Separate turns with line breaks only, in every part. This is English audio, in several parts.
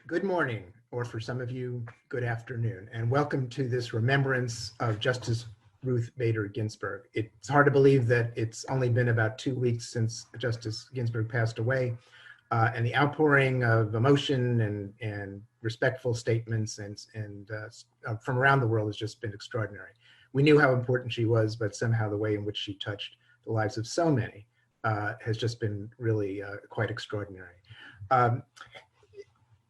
Good morning, or for some of you, good afternoon, and welcome to this remembrance of Justice Ruth Bader Ginsburg. It's hard to believe that it's only been about 2 weeks since Justice Ginsburg passed away, and the outpouring of emotion and respectful statements and from around the world has just been extraordinary. We knew how important she was, but somehow the way in which she touched the lives of so many has just been really quite extraordinary.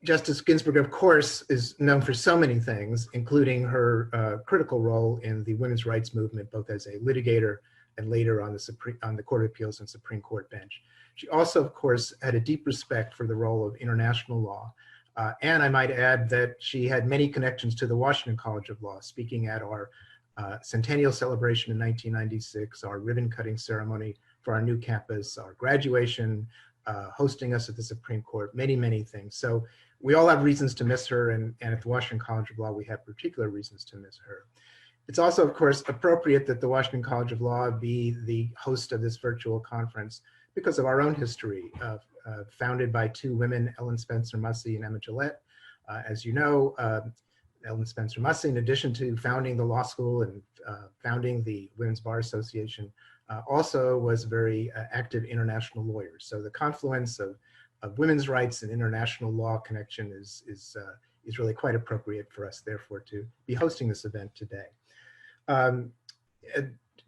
Justice Ginsburg, of course, is known for so many things, including her critical role in the women's rights movement, both as a litigator and later on the Court of Appeals and Supreme Court bench. She also, of course, had a deep respect for the role of international law. And I might add that she had many connections to the Washington College of Law, speaking at our centennial celebration in 1996, our ribbon cutting ceremony for our new campus, our graduation, hosting us at the Supreme Court, many, many things. So we all have reasons to miss her, and at the Washington College of Law, we have particular reasons to miss her. It's also, of course, appropriate that the Washington College of Law be the host of this virtual conference because of our own history, founded by two women, Ellen Spencer Mussey and Emma Gillette. As you know, Ellen Spencer Mussey, in addition to founding the law school and founding the Women's Bar Association, also was a very active international lawyer. So the confluence of women's rights and international law connection is really quite appropriate for us, therefore, to be hosting this event today.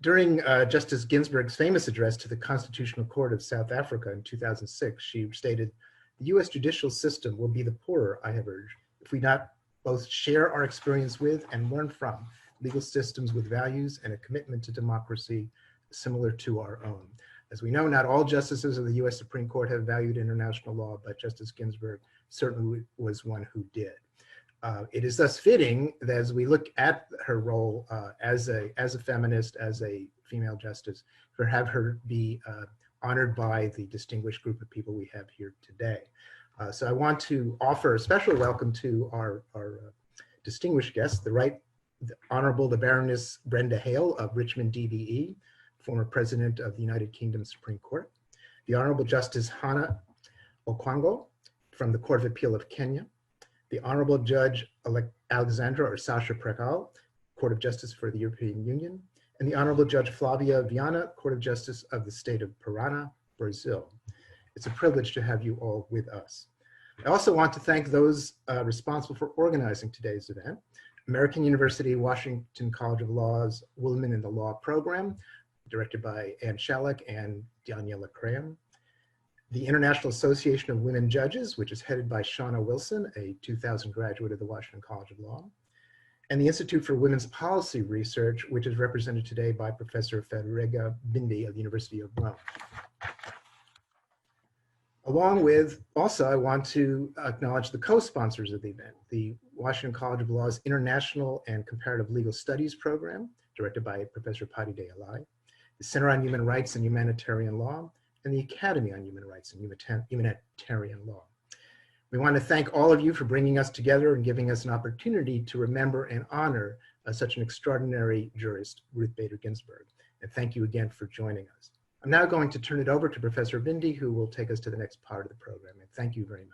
During Justice Ginsburg's famous address to the Constitutional Court of South Africa in 2006, she stated, "The US judicial system will be the poorer, I have urged, if we not both share our experience with and learn from legal systems with values and a commitment to democracy similar to our own." As we know, not all justices of the US Supreme Court have valued international law, but Justice Ginsburg certainly was one who did. It is thus fitting that as we look at her role as a feminist, as a female justice, for have her be honored by the distinguished group of people we have here today. So I want to offer a special welcome to our distinguished guests, the Honorable the Baroness Brenda Hale of Richmond, DVE, former president of the United Kingdom Supreme Court, the Honorable Justice Hannah Okwango from the Court of Appeal of Kenya, the Honorable Judge Alexandra or Sasha Prekal, Court of Justice for the European Union, and the Honorable Judge Flavia Viana, Court of Justice of the State of Parana, Brazil. It's a privilege to have you all with us. I also want to thank those responsible for organizing today's event: American University Washington College of Law's Women in the Law program, directed by Ann Shalek and Daniela Graham; the International Association of Women Judges, which is headed by Shauna Wilson, a 2000 graduate of the Washington College of Law; and the Institute for Women's Policy Research, which is represented today by Professor Federica Bindi of the University of Rome. Along with, also, I want to acknowledge the co-sponsors of the event, the Washington College of Law's International and Comparative Legal Studies program, directed by Professor Patti Deyalai, the Center on Human Rights and Humanitarian Law, and the Academy on Human Rights and Humanitarian Law. We want to thank all of you for bringing us together and giving us an opportunity to remember and honor such an extraordinary jurist, Ruth Bader Ginsburg. And thank you again for joining us. I'm now going to turn it over to Professor Bindi, who will take us to the next part of the program. And thank you very much.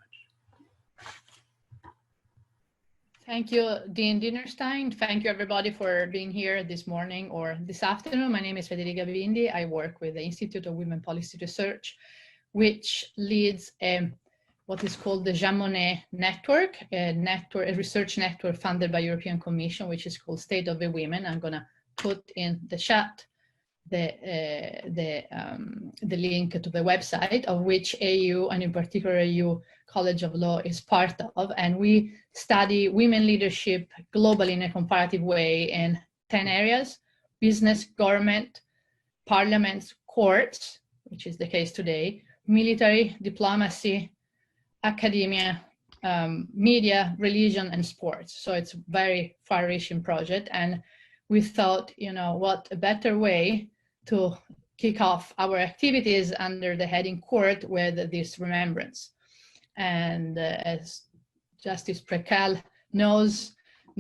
Thank you, Dean Dinerstein. Thank you, everybody, for being here this morning or this afternoon. My name is Federica Bindi. I work with the Institute of Women Policy Research, which leads what is called the Jean Monnet Network, a research network funded by European Commission, which is called State of the Women. I'm going to put in the chat the link to the website, of which AU, and in particular AU College of Law, is part of. And we study women leadership globally in a comparative way in 10 areas: business, government, parliaments, courts, which is the case today, military, diplomacy, academia, media, religion, and sports. So it's a very far-reaching project. And we thought, you know, what a better way to kick off our activities under the heading court with this remembrance. And as Justice Prekal knows,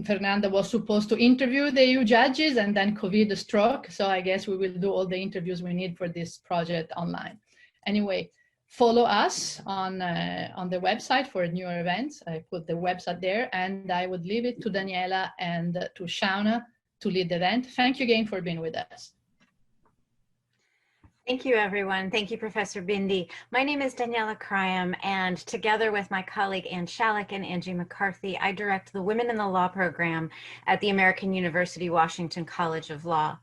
Fernanda was supposed to interview the EU judges, and then COVID struck. So I guess we will do all the interviews we need for this project online. Anyway, follow us on the website for newer events. I put the website there, and I would leave it to Daniela and to Shauna to lead the event. Thank you again for being with us.
Thank you, everyone. Thank you, Professor Bindi. My name is Daniela Kryam, and together with my colleague Ann Shalik and Angie McCarthy, I direct the Women in the Law program at the American University Washington College of Law.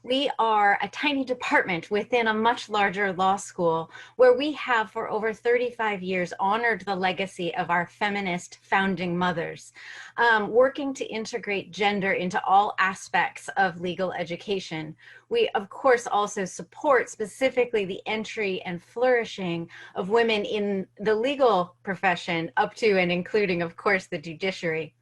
We are a tiny department within a much larger law school where we have for over 35 years honored the legacy of our feminist founding mothers, working to integrate gender into all aspects of legal education. We, of course, also support specifically the entry and flourishing of women in the legal profession up to and including, of course, the judiciary.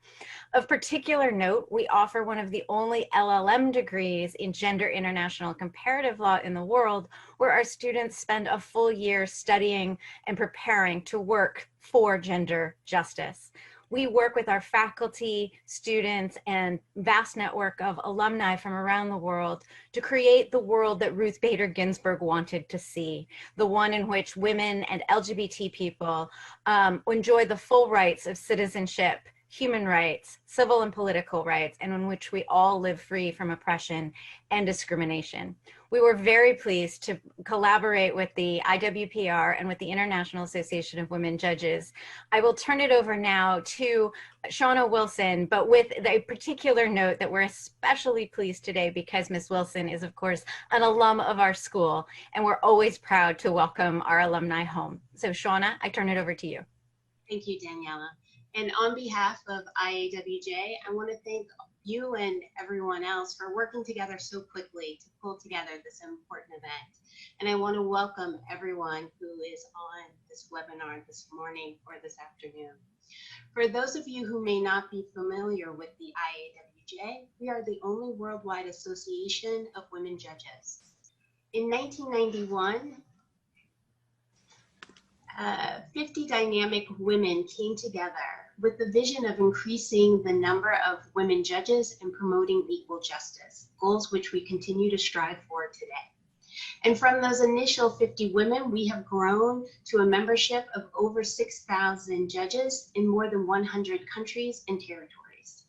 Of particular note, we offer one of the only LLM degrees in gender international comparative law in the world, where our students spend a full year studying and preparing to work for gender justice. We work with our faculty, students, and vast network of alumni from around the world to create the world that Ruth Bader Ginsburg wanted to see, the one in which women and LGBT people enjoy the full rights of citizenship, human rights, civil and political rights, and in which we all live free from oppression and discrimination. We were very pleased to collaborate with the IWPR and with the International Association of Women Judges. I will turn it over now to Shauna Wilson, but with a particular note that we're especially pleased today because Ms. Wilson is, of course, an alum of our school, and we're always proud to welcome our alumni home. So Shauna, I turn it over to you.
Thank you, Daniela. And on behalf of IAWJ, I want to thank you and everyone else for working together so quickly to pull together this important event. And I want to welcome everyone who is on this webinar this morning or this afternoon. For those of you who may not be familiar with the IAWJ, we are the only worldwide association of women judges. In 1991, 50 dynamic women came together with the vision of increasing the number of women judges and promoting equal justice, goals which we continue to strive for today. And from those initial 50 women, we have grown to a membership of over 6,000 judges in more than 100 countries and territories.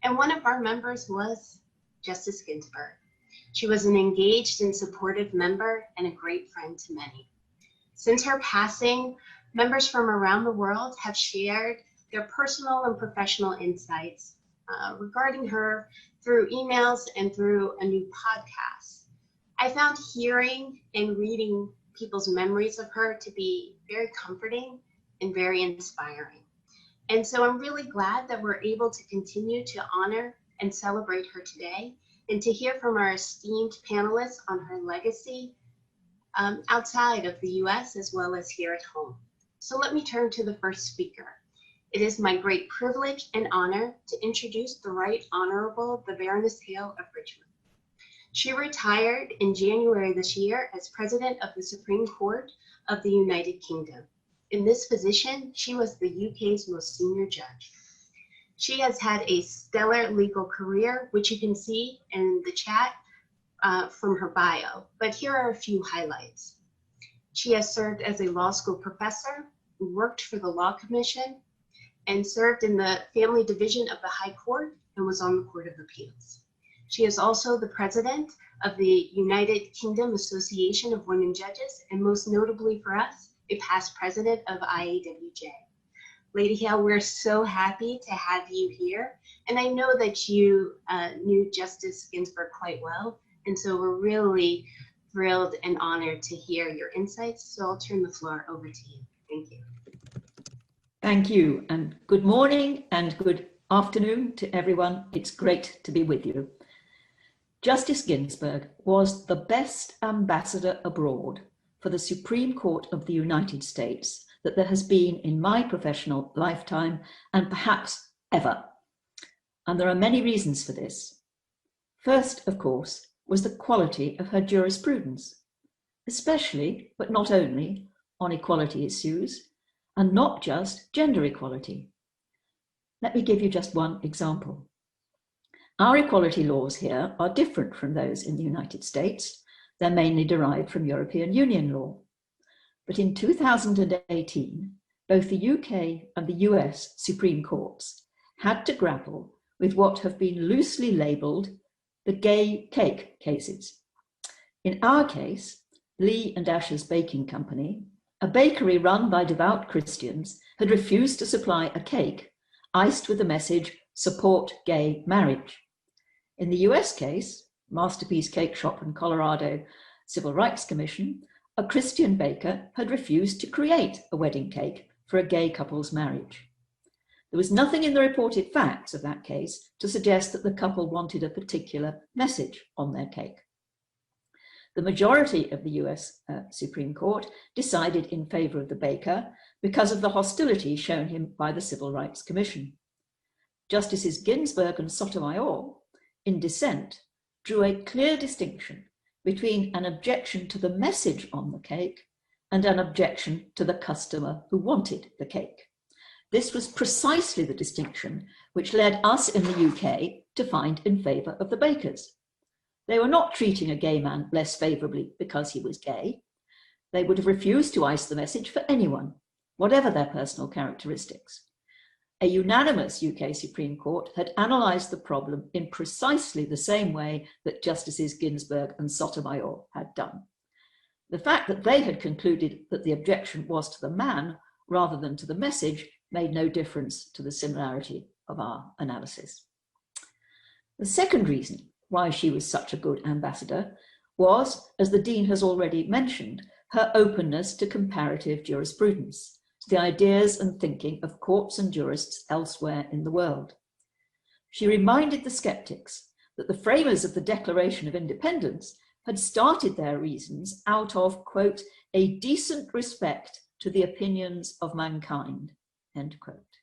And one of our members was Justice Ginsburg. She was an engaged and supportive member and a great friend to many. Since her passing, members from around the world have shared their personal and professional insights regarding her through emails and through a new podcast. I found hearing and reading people's memories of her to be very comforting and very inspiring. And so I'm really glad that we're able to continue to honor and celebrate her today and to hear from our esteemed panelists on her legacy outside of the US as well as here at home. So let me turn to the first speaker. It is my great privilege and honor to introduce the Right Honorable the Baroness Hale of Richmond. She retired in January this year as President of the Supreme Court of the United Kingdom. In this position, she was the UK's most senior judge. She has had a stellar legal career, which you can see in the chat from her bio, but here are a few highlights. She has served as a law school professor, worked for the Law Commission, and served in the Family Division of the High Court and was on the Court of Appeals. She is also the president of the United Kingdom Association of Women Judges, and most notably for us, a past president of IAWJ. Lady Hale, we're so happy to have you here, and I know that you knew Justice Ginsburg quite well, and so we're really thrilled and honored to hear your insights, so I'll turn the floor over to you. Thank you.
Thank you, and good morning and good afternoon to everyone. It's great to be with you. Justice Ginsburg was the best ambassador abroad for the Supreme Court of the United States that there has been in my professional lifetime and perhaps ever. And there are many reasons for this. First, of course, was the quality of her jurisprudence, especially, but not only, on equality issues, and not just gender equality. Let me give you just one example. Our equality laws here are different from those in the United States. They're mainly derived from European Union law. But in 2018, both the UK and the US Supreme Courts had to grapple with what have been loosely labelled the gay cake cases. In our case, Lee and Asher's Baking Company, a bakery run by devout Christians, had refused to supply a cake iced with the message, "Support gay marriage." In the US case, Masterpiece Cake Shop and Colorado Civil Rights Commission, a Christian baker had refused to create a wedding cake for a gay couple's marriage. There was nothing in the reported facts of that case to suggest that the couple wanted a particular message on their cake. The majority of the US Supreme Court decided in favour of the baker because of the hostility shown him by the Civil Rights Commission. Justices Ginsburg and Sotomayor, in dissent, drew a clear distinction between an objection to the message on the cake and an objection to the customer who wanted the cake. This was precisely the distinction which led us in the UK to find in favour of the bakers. They were not treating a gay man less favourably because he was gay. They would have refused to ice the message for anyone, whatever their personal characteristics. A unanimous UK Supreme Court had analysed the problem in precisely the same way that Justices Ginsburg and Sotomayor had done. The fact that they had concluded that the objection was to the man rather than to the message made no difference to the similarity of our analysis. The second reason why she was such a good ambassador was, as the Dean has already mentioned, her openness to comparative jurisprudence, to the ideas and thinking of courts and jurists elsewhere in the world. She reminded the skeptics that the framers of the Declaration of Independence had started their reasons out of, quote, a decent respect to the opinions of mankind, end quote.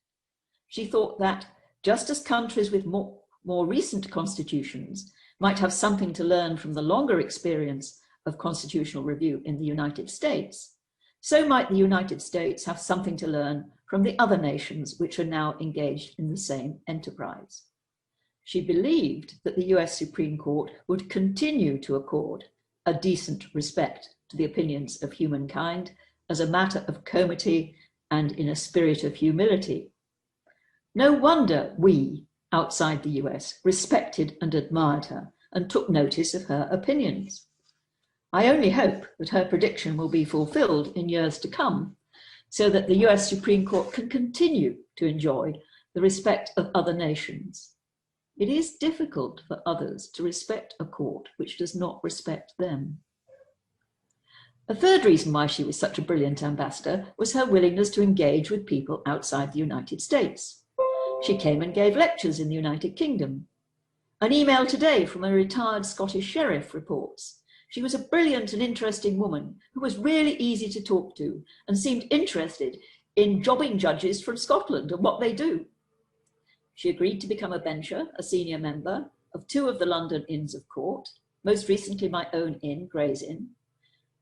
She thought that just as countries with more recent constitutions might have something to learn from the longer experience of constitutional review in the United States, so might the United States have something to learn from the other nations which are now engaged in the same enterprise. She believed that the US Supreme Court would continue to accord a decent respect to the opinions of humankind as a matter of comity and in a spirit of humility. No wonder we, outside the US, respected and admired her and took notice of her opinions. I only hope that her prediction will be fulfilled in years to come, so that the US Supreme Court can continue to enjoy the respect of other nations. It is difficult for others to respect a court which does not respect them. A third reason why she was such a brilliant ambassador was her willingness to engage with people outside the United States. She came and gave lectures in the United Kingdom. An email today from a retired Scottish sheriff reports she was a brilliant and interesting woman who was really easy to talk to and seemed interested in jobbing judges from Scotland and what they do. She agreed to become a bencher, a senior member of 2 of the London Inns of Court, most recently my own inn, Gray's Inn.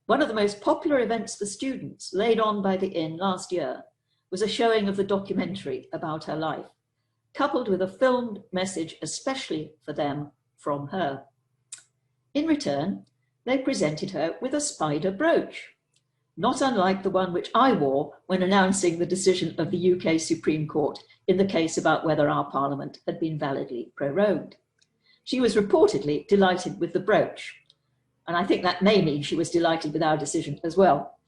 One of the most popular events for students laid on by the inn last year was a showing of the documentary about her life, coupled with a filmed message especially for them from her. In return, they presented her with a spider brooch, not unlike the one which I wore when announcing the decision of the UK Supreme Court in the case about whether our Parliament had been validly prorogued. She was reportedly delighted with the brooch, and I think that may mean she was delighted with our decision as well.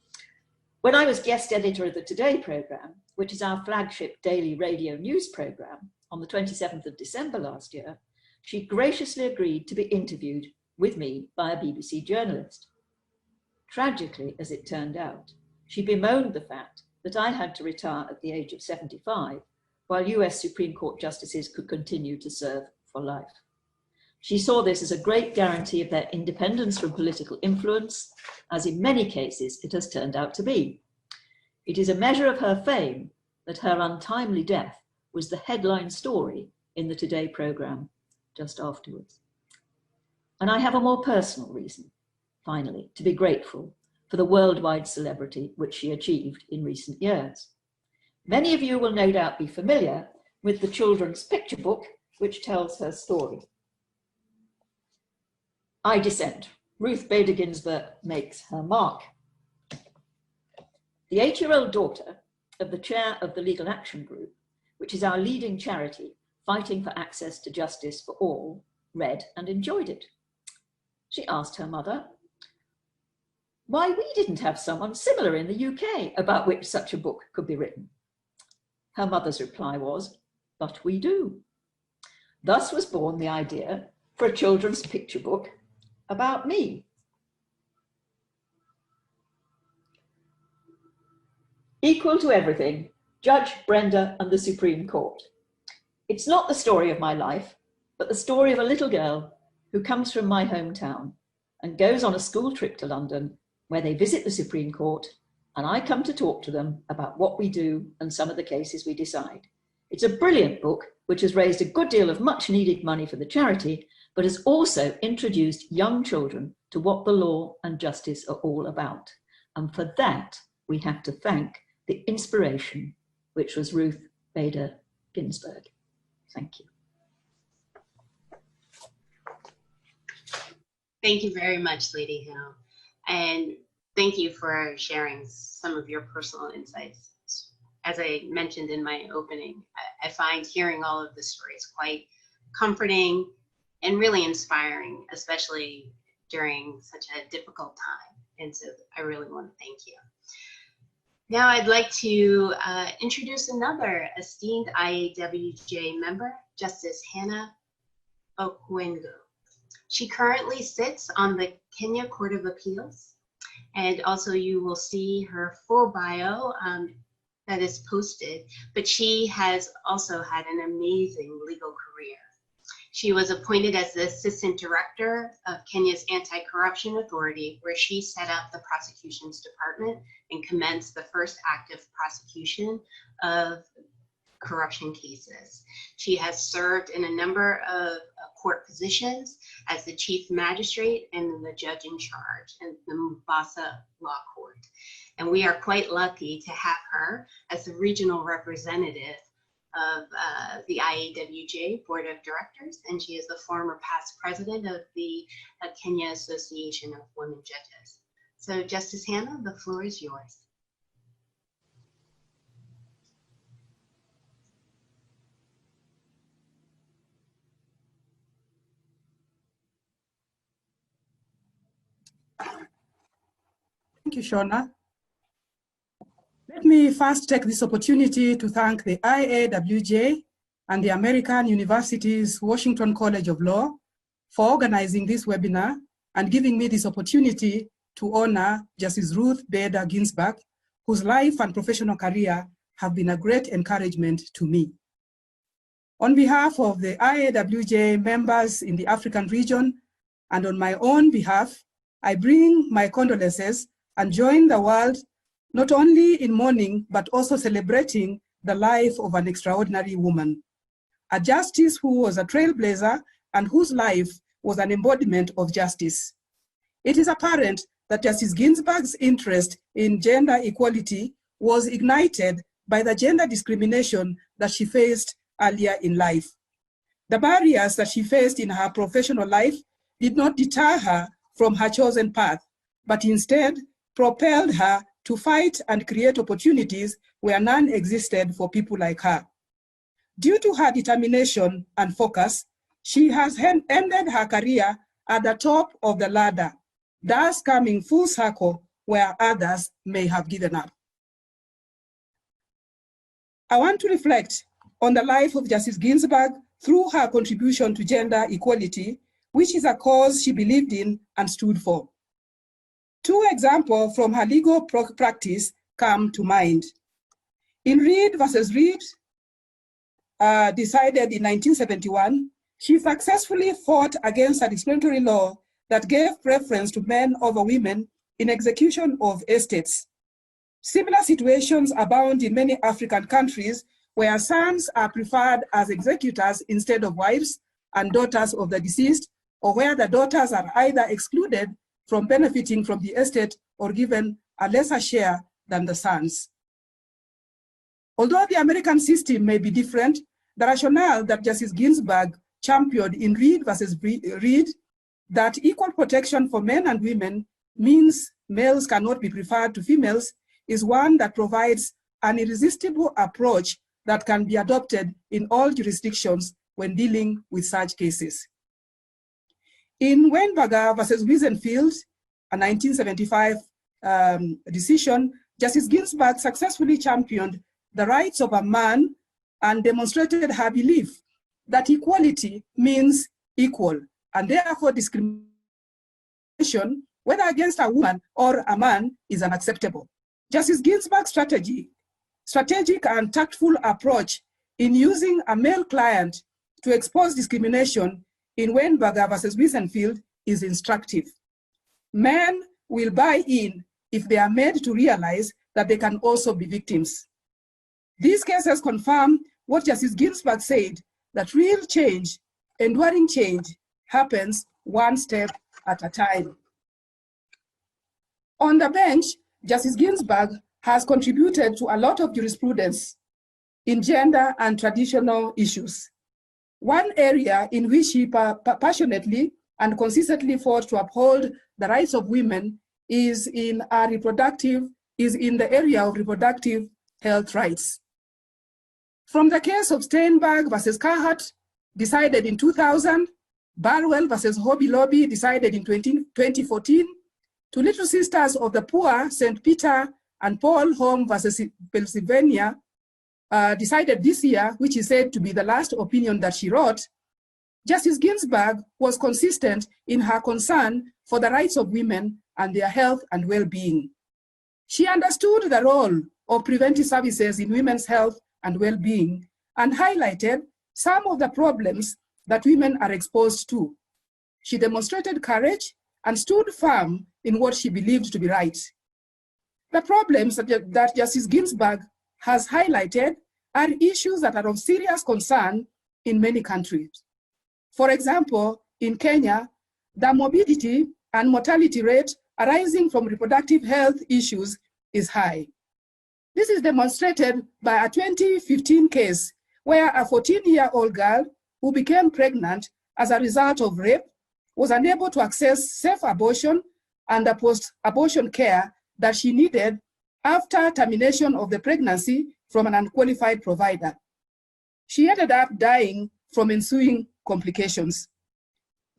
When I was guest editor of the Today programme, which is our flagship daily radio news programme, on the 27th of December last year, she graciously agreed to be interviewed with me by a BBC journalist. Tragically, as it turned out, she bemoaned the fact that I had to retire at the age of 75, while US Supreme Court justices could continue to serve for life. She saw this as a great guarantee of their independence from political influence, as in many cases it has turned out to be. It is a measure of her fame that her untimely death was the headline story in the Today programme just afterwards. And I have a more personal reason, finally, to be grateful for the worldwide celebrity which she achieved in recent years. Many of you will no doubt be familiar with the children's picture book which tells her story. I Dissent. Ruth Bader Ginsburg makes her mark. The 8-year-old daughter of the chair of the Legal Action Group, which is our leading charity fighting for access to justice for all, read and enjoyed it. She asked her mother why we didn't have someone similar in the UK about which such a book could be written. Her mother's reply was, "But we do." Thus was born the idea for a children's picture book about me. Equal to everything, Judge Brenda and the Supreme Court. It's not the story of my life, but the story of a little girl who comes from my hometown and goes on a school trip to London where they visit the Supreme Court, and I come to talk to them about what we do and some of the cases we decide. It's a brilliant book which has raised a good deal of much needed money for the charity, but has also introduced young children to what the law and justice are all about. And for that, we have to thank the inspiration, which was Ruth Bader Ginsburg. Thank you.
Thank you very much, Lady Hill. And thank you for sharing some of your personal insights. As I mentioned in my opening, I find hearing all of the stories quite comforting and really inspiring, especially during such a difficult time. And so I really want to thank you. Now I'd like to introduce another esteemed IAWJ member, Justice Hannah Okwengo. She currently sits on the Kenya Court of Appeals, and also you will see her full bio that is posted, but she has also had an amazing legal career. She was appointed as the Assistant Director of Kenya's Anti-Corruption Authority, where she set up the Prosecutions Department and commenced the first active prosecution of corruption cases. She has served in a number of court positions as the Chief Magistrate and the Judge in Charge in the Mombasa Law Court. And we are quite lucky to have her as the regional representative of the IAWJ Board of Directors, and she is the former past president of the Kenya Association of Women Judges. So Justice Hannah, the floor is yours.
Thank you, Shona. Let me first take this opportunity to thank the IAWJ and the American University's Washington College of Law for organizing this webinar and giving me this opportunity to honor Justice Ruth Bader Ginsburg, whose life and professional career have been a great encouragement to me. On behalf of the IAWJ members in the African region and on my own behalf, I bring my condolences and join the world not only in mourning, but also celebrating the life of an extraordinary woman, a justice who was a trailblazer and whose life was an embodiment of justice. It is apparent that Justice Ginsburg's interest in gender equality was ignited by the gender discrimination that she faced earlier in life. The barriers that she faced in her professional life did not deter her from her chosen path, but instead propelled her to fight and create opportunities where none existed for people like her. Due to her determination and focus, she has ended her career at the top of the ladder, thus coming full circle where others may have given up. I want to reflect on the life of Justice Ginsburg through her contribution to gender equality, which is a cause she believed in and stood for. Two examples from her legal practice come to mind. In Reed versus Reed, decided in 1971, she successfully fought against a discriminatory law that gave preference to men over women in execution of estates. Similar situations abound in many African countries where sons are preferred as executors instead of wives and daughters of the deceased, or where the daughters are either excluded from benefiting from the estate or given a lesser share than the sons. Although the American system may be different, the rationale that Justice Ginsburg championed in Reed versus Reed, that equal protection for men and women means males cannot be preferred to females, is one that provides an irresistible approach that can be adopted in all jurisdictions when dealing with such cases. In Weinberger versus Wiesenfeld, a 1975 decision, Justice Ginsburg successfully championed the rights of a man and demonstrated her belief that equality means equal, and therefore discrimination, whether against a woman or a man, is unacceptable. Justice Ginsburg's strategic and tactful approach in using a male client to expose discrimination in Weinberger versus Wiesenfeld is instructive. Men will buy in if they are made to realize that they can also be victims. These cases confirm what Justice Ginsburg said, that real change, enduring change, happens one step at a time. On the bench, Justice Ginsburg has contributed to a lot of jurisprudence in gender and traditional issues. One area in which she passionately and consistently fought to uphold the rights of women is in the area of reproductive health rights. From the case of Steinberg versus Carhart, decided in 2000, Barwell versus Hobby Lobby, decided in 2014, to Little Sisters of the Poor, St. Peter and Paul Home versus Pennsylvania, decided this year, which is said to be the last opinion that she wrote, Justice Ginsburg was consistent in her concern for the rights of women and their health and well-being. She understood the role of preventive services in women's health and well-being and highlighted some of the problems that women are exposed to. She demonstrated courage and stood firm in what she believed to be right. The problems that Justice Ginsburg has highlighted are issues that are of serious concern in many countries. For example, in Kenya, the morbidity and mortality rate arising from reproductive health issues is high. This is demonstrated by a 2015 case where a 14-year-old girl who became pregnant as a result of rape was unable to access safe abortion and the post-abortion care that she needed after termination of the pregnancy from an unqualified provider. She ended up dying from ensuing complications.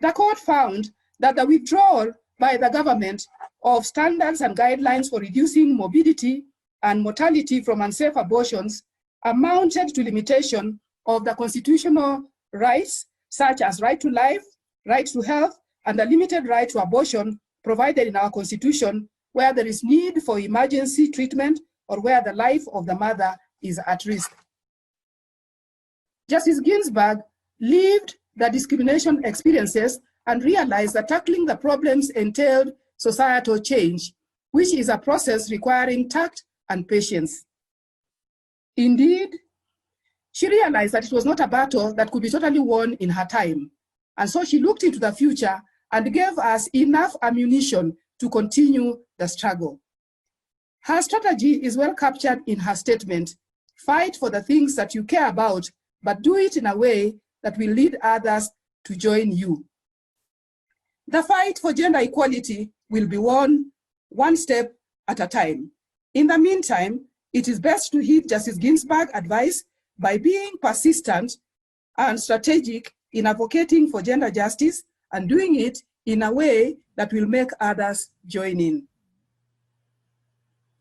The court found that the withdrawal by the government of standards and guidelines for reducing morbidity and mortality from unsafe abortions amounted to limitation of the constitutional rights, such as right to life, right to health, and the limited right to abortion provided in our Constitution, where there is need for emergency treatment or where the life of the mother is at risk. Justice Ginsburg lived the discrimination experiences and realized that tackling the problems entailed societal change, which is a process requiring tact and patience. Indeed, she realized that it was not a battle that could be totally won in her time. And so she looked into the future and gave us enough ammunition to continue the struggle. Her strategy is well captured in her statement, fight for the things that you care about, but do it in a way that will lead others to join you. The fight for gender equality will be won one step at a time. In the meantime, it is best to heed Justice Ginsburg's advice by being persistent and strategic in advocating for gender justice and doing it in a way that will make others join in.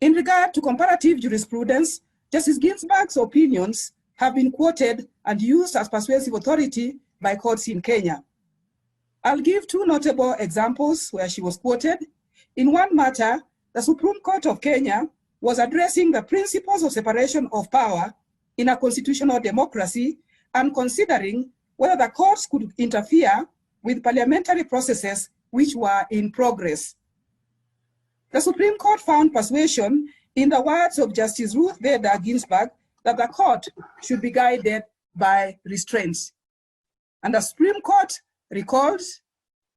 In regard to comparative jurisprudence, Justice Ginsburg's opinions have been quoted and used as persuasive authority by courts in Kenya. I'll give two notable examples where she was quoted. In one matter, the Supreme Court of Kenya was addressing the principles of separation of power in a constitutional democracy and considering whether the courts could interfere with parliamentary processes which were in progress. The Supreme Court found persuasion in the words of Justice Ruth Ginsburg that the court should be guided by restraints. And the Supreme Court recalled,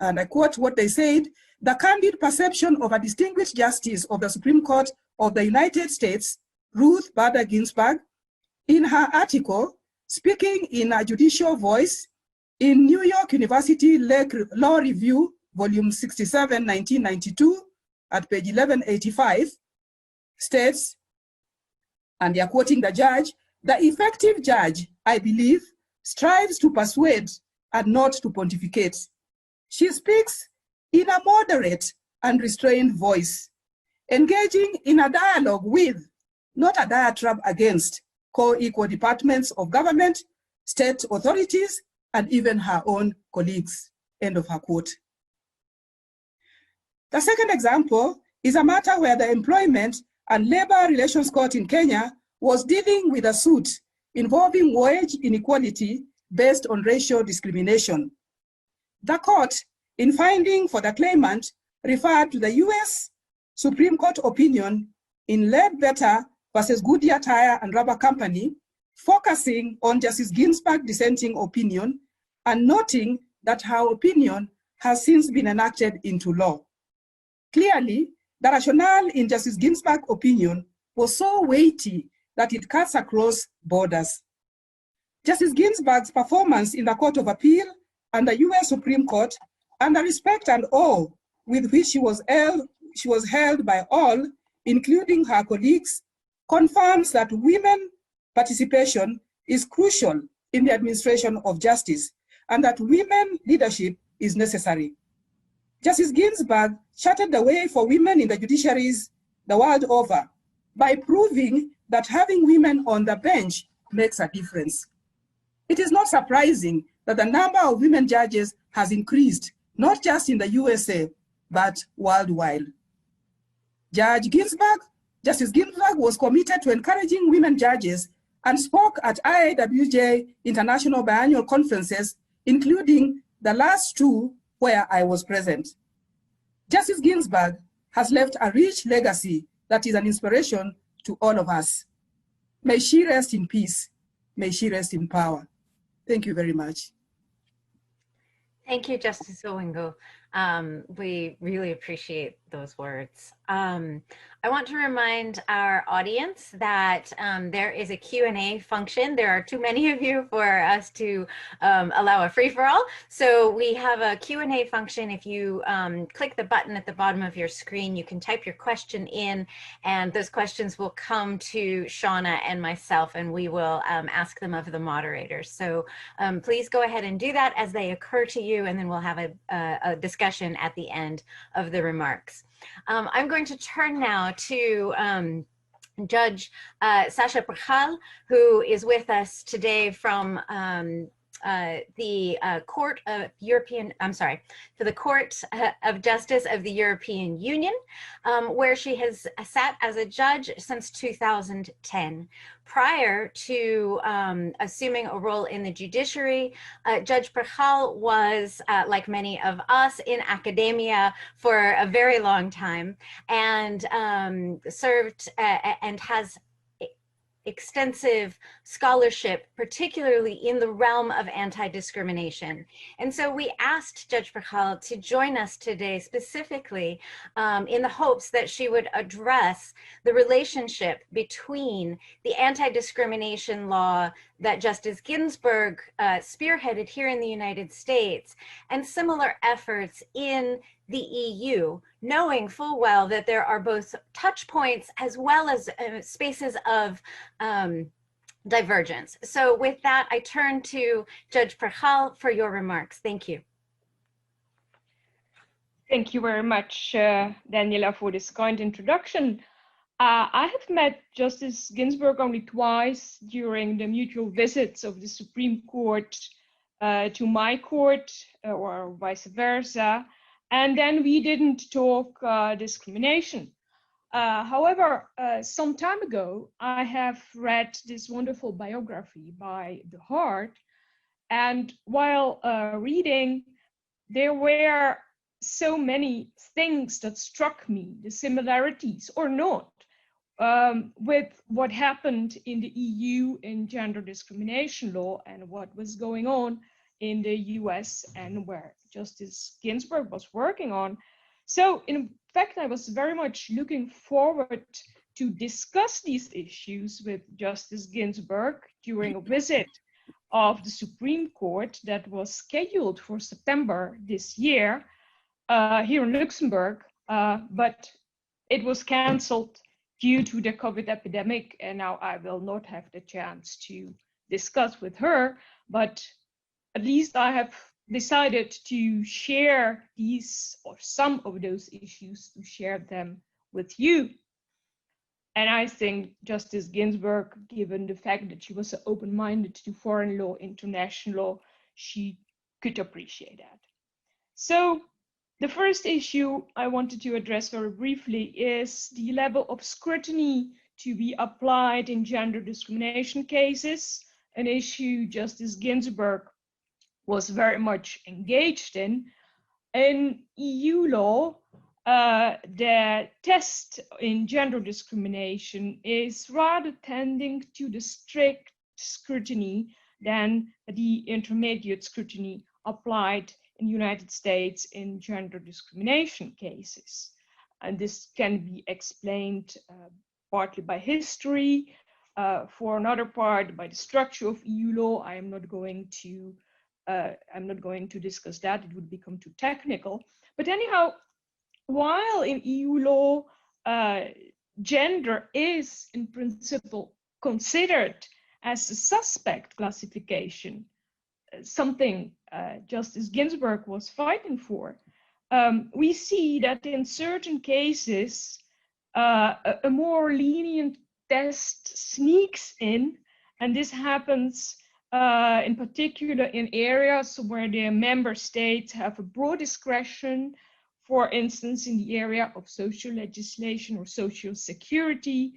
and I quote what they said, the candid perception of a distinguished justice of the Supreme Court of the United States, Ruth Bader Ginsburg, in her article, Speaking in a Judicial Voice, in New York University Law Review, volume 67, 1992, at page 1185, states, and they are quoting the judge, "The effective judge, I believe, strives to persuade and not to pontificate. She speaks in a moderate and restrained voice, engaging in a dialogue with, not a diatribe against, co-equal departments of government, state authorities, and even her own colleagues." End of her quote. The second example is a matter where the Employment and Labor Relations Court in Kenya was dealing with a suit involving wage inequality based on racial discrimination. The court, in finding for the claimant, referred to the US Supreme Court opinion in Ledbetter versus Goodyear Tire and Rubber Company, focusing on Justice Ginsburg's dissenting opinion and noting that her opinion has since been enacted into law. Clearly, the rationale in Justice Ginsburg's opinion was so weighty that it cuts across borders. Justice Ginsburg's performance in the Court of Appeal and the US Supreme Court, and the respect and awe with which she was held by all, including her colleagues, confirms that women participation is crucial in the administration of justice and that women leadership is necessary. Justice Ginsburg charted the way for women in the judiciaries the world over by proving that having women on the bench makes a difference. It is not surprising that the number of women judges has increased, not just in the USA, but worldwide. Justice Ginsburg was committed to encouraging women judges and spoke at IAWJ international biannual conferences, including the last two where I was present. Justice Ginsburg has left a rich legacy that is an inspiration to all of us. May she rest in peace. May she rest in power. Thank you very much.
Thank you, Justice Owingo. We really appreciate those words. I want to remind our audience that there is a Q&A function. There are too many of you for us to allow a free-for-all. So we have a Q&A function. If you click the button at the bottom of your screen, you can type your question in, and those questions will come to Shauna and myself, and we will ask them of the moderators. So please go ahead and do that as they occur to you, and then we'll have a discussion at the end of the remarks. I'm going to turn now to Judge Sasha Prchal, who is with us today from the Court of Justice of the European Union, where she has sat as a judge since 2010. Prior to assuming a role in the judiciary, Judge Prchal was, like many of us, in academia for a very long time, and served and has extensive scholarship, particularly in the realm of anti-discrimination. And so we asked Judge Prchal to join us today specifically in the hopes that she would address the relationship between the anti-discrimination law that Justice Ginsburg spearheaded here in the United States and similar efforts in the EU, knowing full well that there are both touch points as well as spaces of divergence. So with that, I turn to Judge Prchal for your remarks. Thank you.
Thank you very much, Daniela, for this kind introduction. I have met Justice Ginsburg only twice during the mutual visits of the Supreme Court to my court, or vice versa. And then we didn't talk discrimination. However, some time ago, I have read this wonderful biography by De Hart. And while reading, there were so many things that struck me, the similarities or not, with what happened in the EU in gender discrimination law and what was going on in the US and where Justice Ginsburg was working on. So in fact, I was very much looking forward to discuss these issues with Justice Ginsburg during a visit of the Supreme Court that was scheduled for September this year here in Luxembourg, but it was canceled due to the COVID epidemic. And now I will not have the chance to discuss with her, but at least I have decided to share these or some of those issues, to share them with you. And I think Justice Ginsburg, given the fact that she was so open-minded to foreign law, international law, she could appreciate that. So the first issue I wanted to address very briefly is the level of scrutiny to be applied in gender discrimination cases, an issue Justice Ginsburg was very much engaged in. In EU law, the test in gender discrimination is rather tending to the strict scrutiny than the intermediate scrutiny applied in the United States in gender discrimination cases. And this can be explained partly by history, for another part by the structure of EU law. I'm not going to discuss that, it would become too technical. But anyhow, while in EU law, gender is in principle considered as a suspect classification, something Justice Ginsburg was fighting for, we see that in certain cases, a more lenient test sneaks in, and this happens in particular in areas where the member states have a broad discretion, for instance, in the area of social legislation or social security.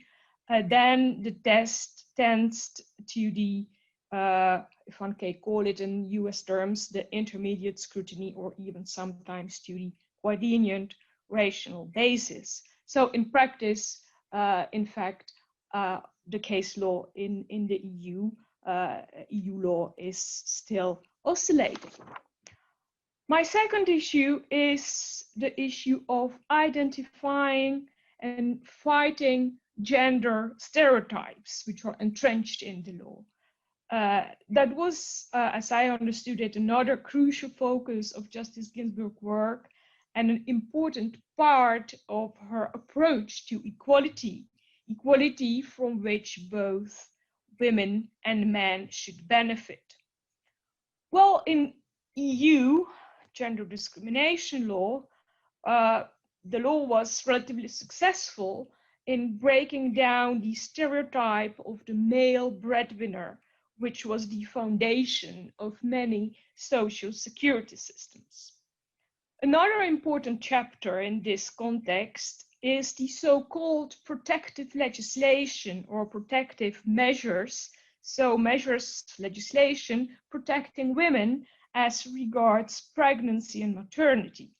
Then the test tends to the, if one can call it in US terms, the intermediate scrutiny, or even sometimes to the quite lenient rational basis. So in practice, in fact, the case law in the EU, EU law is still oscillating. My second issue is the issue of identifying and fighting gender stereotypes, which are entrenched in the law. That was, as I understood it, another crucial focus of Justice Ginsburg's work and an important part of her approach to equality, equality from which both women and men should benefit. Well, in EU gender discrimination law, the law was relatively successful in breaking down the stereotype of the male breadwinner, which was the foundation of many social security systems. Another important chapter in this context is the so-called protective legislation or protective measures. So measures, legislation protecting women as regards pregnancy and maternity.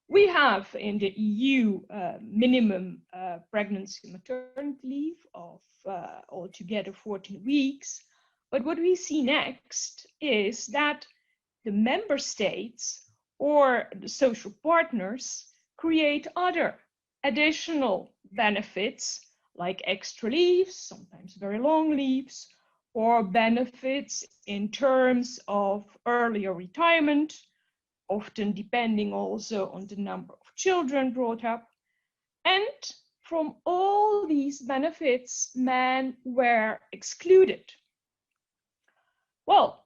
We have in the EU minimum pregnancy and maternity leave of altogether 14 weeks. But what we see next is that the member states or the social partners create other additional benefits like extra leaves, sometimes very long leaves, or benefits in terms of earlier retirement, often depending also on the number of children brought up. And from all these benefits, men were excluded. Well,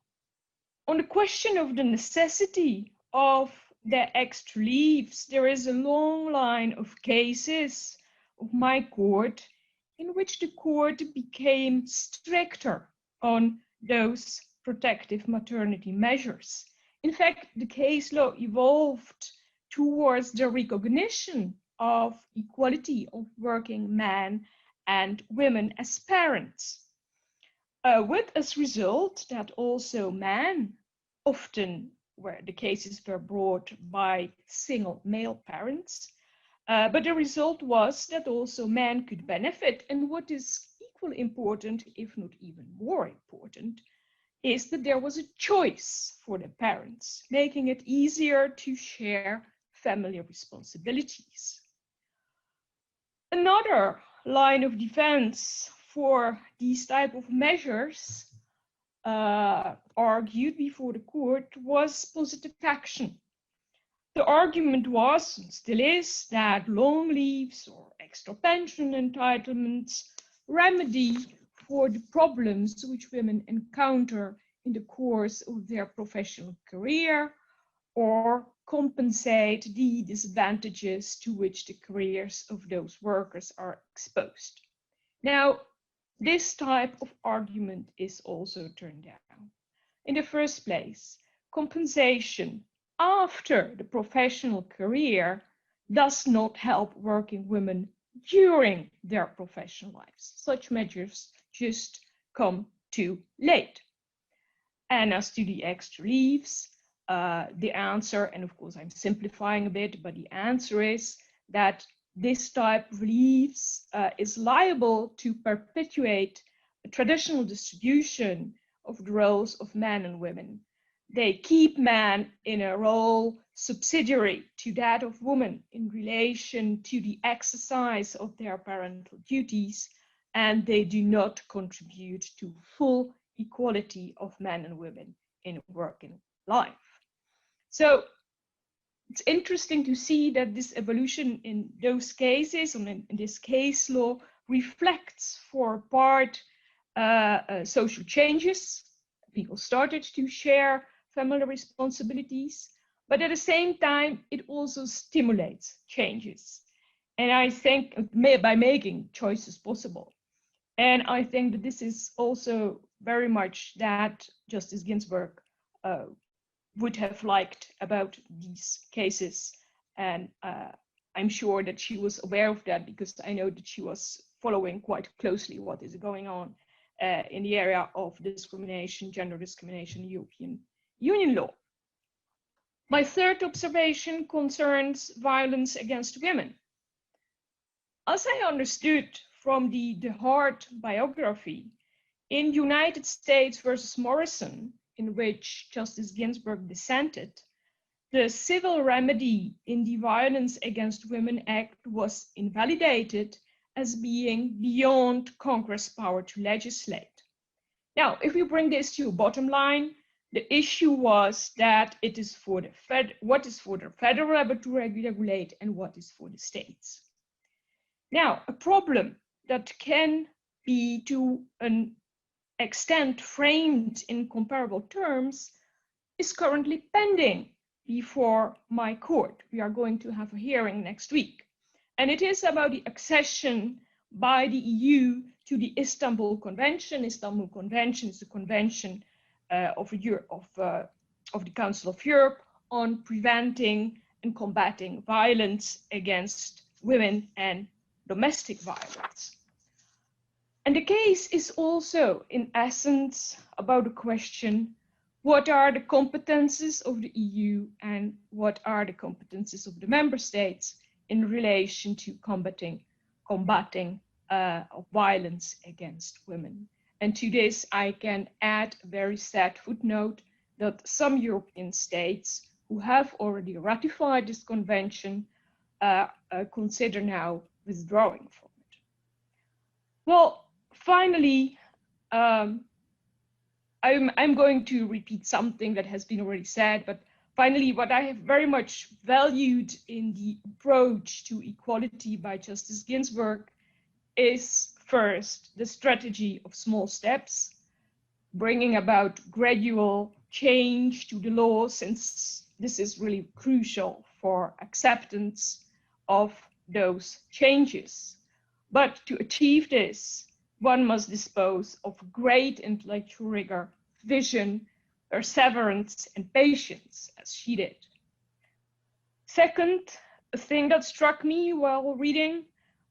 on the question of the necessity of the extra leaves, there is a long line of cases of my court in which the court became stricter on those protective maternity measures. In fact, the case law evolved towards the recognition of equality of working men and women as parents, with as result that also men, often where the cases were brought by single male parents, but the result was that also men could benefit. And what is equally important, if not even more important, is that there was a choice for the parents, making it easier to share family responsibilities. Another line of defense for these type of measures argued before the court was positive action. The argument was, and still is, that long leaves or extra pension entitlements remedy for the problems which women encounter in the course of their professional career, or compensate the disadvantages to which the careers of those workers are exposed. Now, this type of argument is also turned down. In the first place, compensation after the professional career does not help working women during their professional lives. Such measures just come too late. And as to the extra leaves, the answer, and of course I'm simplifying a bit, but the answer is that this type of leaves is liable to perpetuate a traditional distribution of the roles of men and women. They keep men in a role subsidiary to that of women in relation to the exercise of their parental duties, and they do not contribute to full equality of men and women in working life. So it's interesting to see that this evolution in those cases, and in this case law, reflects for part social changes. People started to share family responsibilities, but at the same time, it also stimulates changes. And I think by making choices possible. And I think that this is also very much that Justice Ginsburg would have liked about these cases. And I'm sure that she was aware of that, because I know that she was following quite closely what is going on in the area of discrimination, gender discrimination, European Union law. My third observation concerns violence against women. As I understood from the Hart biography, in United States versus Morrison, in which Justice Ginsburg dissented, the civil remedy in the Violence Against Women Act was invalidated as being beyond Congress' power to legislate. Now, if we bring this to a bottom line, the issue was that it is for the what is for the federal level to regulate and what is for the states. Now, a problem that can be to an extent framed in comparable terms is currently pending before my court. We are going to have a hearing next week. And it is about the accession by the EU to the Istanbul Convention. Istanbul Convention is the convention of the Council of Europe on preventing and combating violence against women and domestic violence. And the case is also, in essence, about the question, what are the competences of the EU and what are the competences of the member states in relation to combating violence against women? And to this, I can add a very sad footnote that some European states who have already ratified this convention consider now withdrawing from it. Well, finally, I'm going to repeat something that has been already said, but finally, what I have very much valued in the approach to equality by Justice Ginsburg is first the strategy of small steps, bringing about gradual change to the law, since this is really crucial for acceptance of those changes. But to achieve this, one must dispose of great intellectual rigor, vision, perseverance, and patience, as she did. Second, a thing that struck me while reading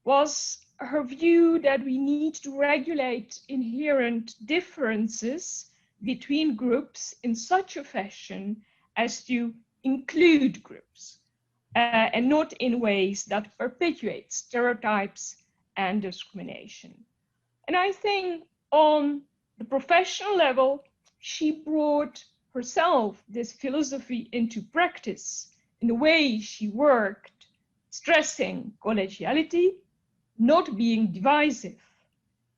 was her view that we need to regulate inherent differences between groups in such a fashion as to include groups, and not in ways that perpetuate stereotypes and discrimination. And I think on the professional level, she brought herself this philosophy into practice in the way she worked, stressing collegiality, not being divisive.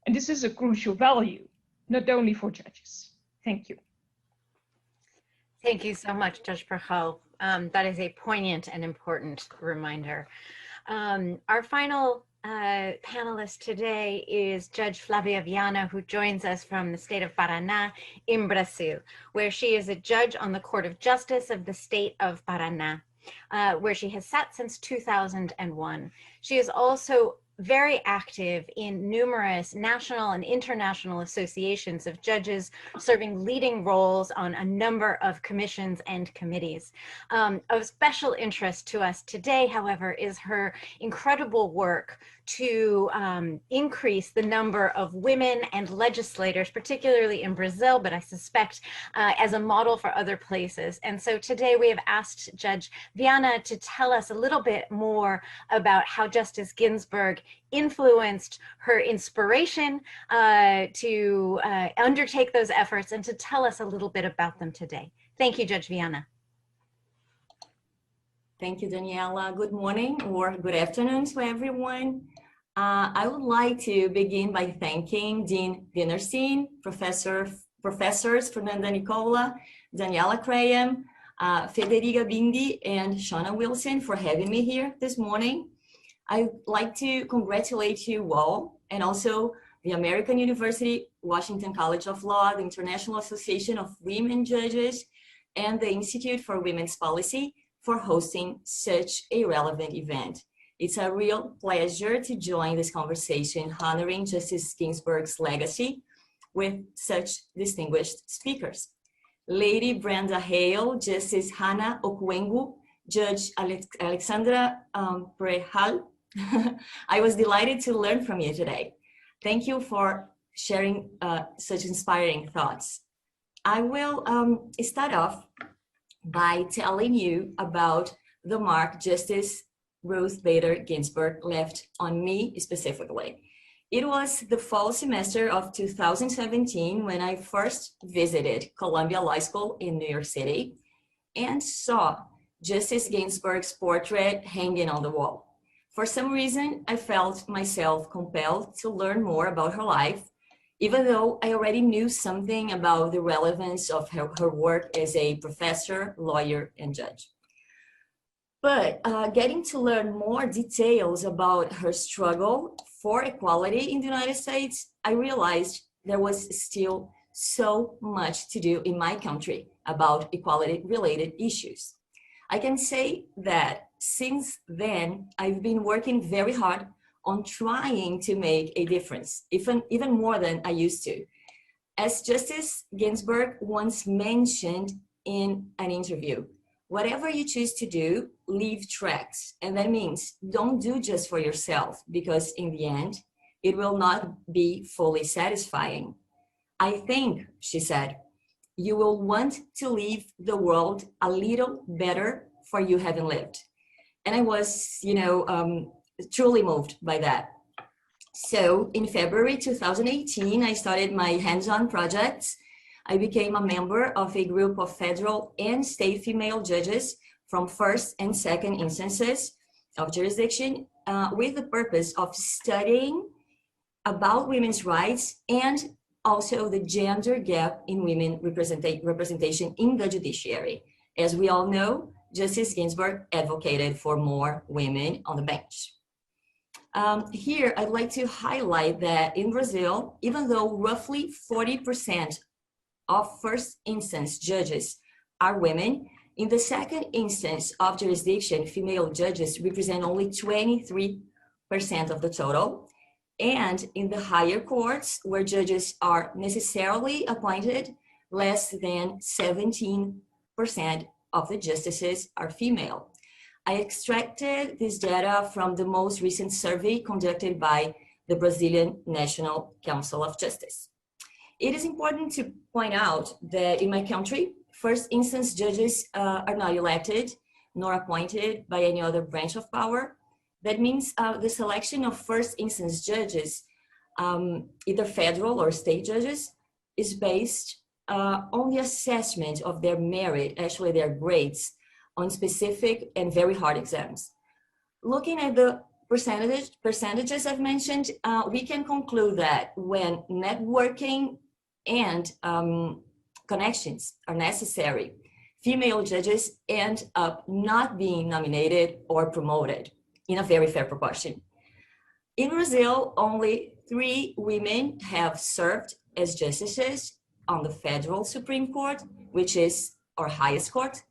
And this is a crucial value, not only for judges. Thank you.
Thank you so much, Judge Perchal. That is a poignant and important reminder. Our final panelist today is Judge Flavia Viana, who joins us from the state of Paraná in Brazil, where she is a judge on the Court of Justice of the state of Paraná, where she has sat since 2001. She is also very active in numerous national and international associations of judges, serving leading roles on a number of commissions and committees. Of special interest to us today, however, is her incredible work to increase the number of women and legislators, particularly in Brazil, but I suspect as a model for other places. And so today we have asked Judge Viana to tell us a little bit more about how Justice Ginsburg influenced her inspiration to undertake those efforts, and to tell us a little bit about them today. Thank you, Judge Viana.
Thank you, Daniela. Good morning or good afternoon to everyone. I would like to begin by thanking Dean Dinerstein, Professors Fernanda Nicola, Daniela Graham, Federica Bindi, and Shauna Wilson for having me here this morning. I'd like to congratulate you all, and also the American University, Washington College of Law, the International Association of Women Judges, and the Institute for Women's Policy for hosting such a relevant event. It's a real pleasure to join this conversation honoring Justice Ginsburg's legacy with such distinguished speakers. Lady Brenda Hale, Justice Hannah Okwengu, Judge Alexandra Prehal. I was delighted to learn from you today. Thank you for sharing such inspiring thoughts. I will start off by telling you about the mark Justice Ruth Bader Ginsburg left on me specifically. It was the fall semester of 2017 when I first visited Columbia Law School in New York City and saw Justice Ginsburg's portrait hanging on the wall. For some reason, I felt myself compelled to learn more about her life, even though I already knew something about the relevance of her work as a professor, lawyer, and judge. But getting to learn more details about her struggle for equality in the United States, I realized there was still so much to do in my country about equality-related issues. I can say that since then, I've been working very hard on trying to make a difference, even more than I used to. As Justice Ginsburg once mentioned in an interview, whatever you choose to do, leave tracks. And that means don't do just for yourself, because in the end, it will not be fully satisfying. I think, she said, you will want to leave the world a little better for you having lived. And I was, truly moved by that. So in February 2018, I started my hands-on projects. I became a member of a group of federal and state female judges from first and second instances of jurisdiction with the purpose of studying about women's rights and also the gender gap in women representation in the judiciary. As we all know, Justice Ginsburg advocated for more women on the bench. Here, I'd like to highlight that in Brazil, even though roughly 40% of first instance judges are women, in the second instance of jurisdiction, female judges represent only 23% of the total. And in the higher courts, where judges are necessarily appointed, less than 17% of the justices are female. I extracted this data from the most recent survey conducted by the Brazilian National Council of Justice. It is important to point out that in my country, first instance judges are not elected nor appointed by any other branch of power. That means the selection of first instance judges, either federal or state judges, is based on the assessment of their merit, actually their grades, on specific and very hard exams. Looking at the percentages I've mentioned, we can conclude that when networking and connections are necessary, female judges end up not being nominated or promoted in a very fair proportion. In Brazil, only 3 women have served as justices on the federal Supreme Court, which is our highest court.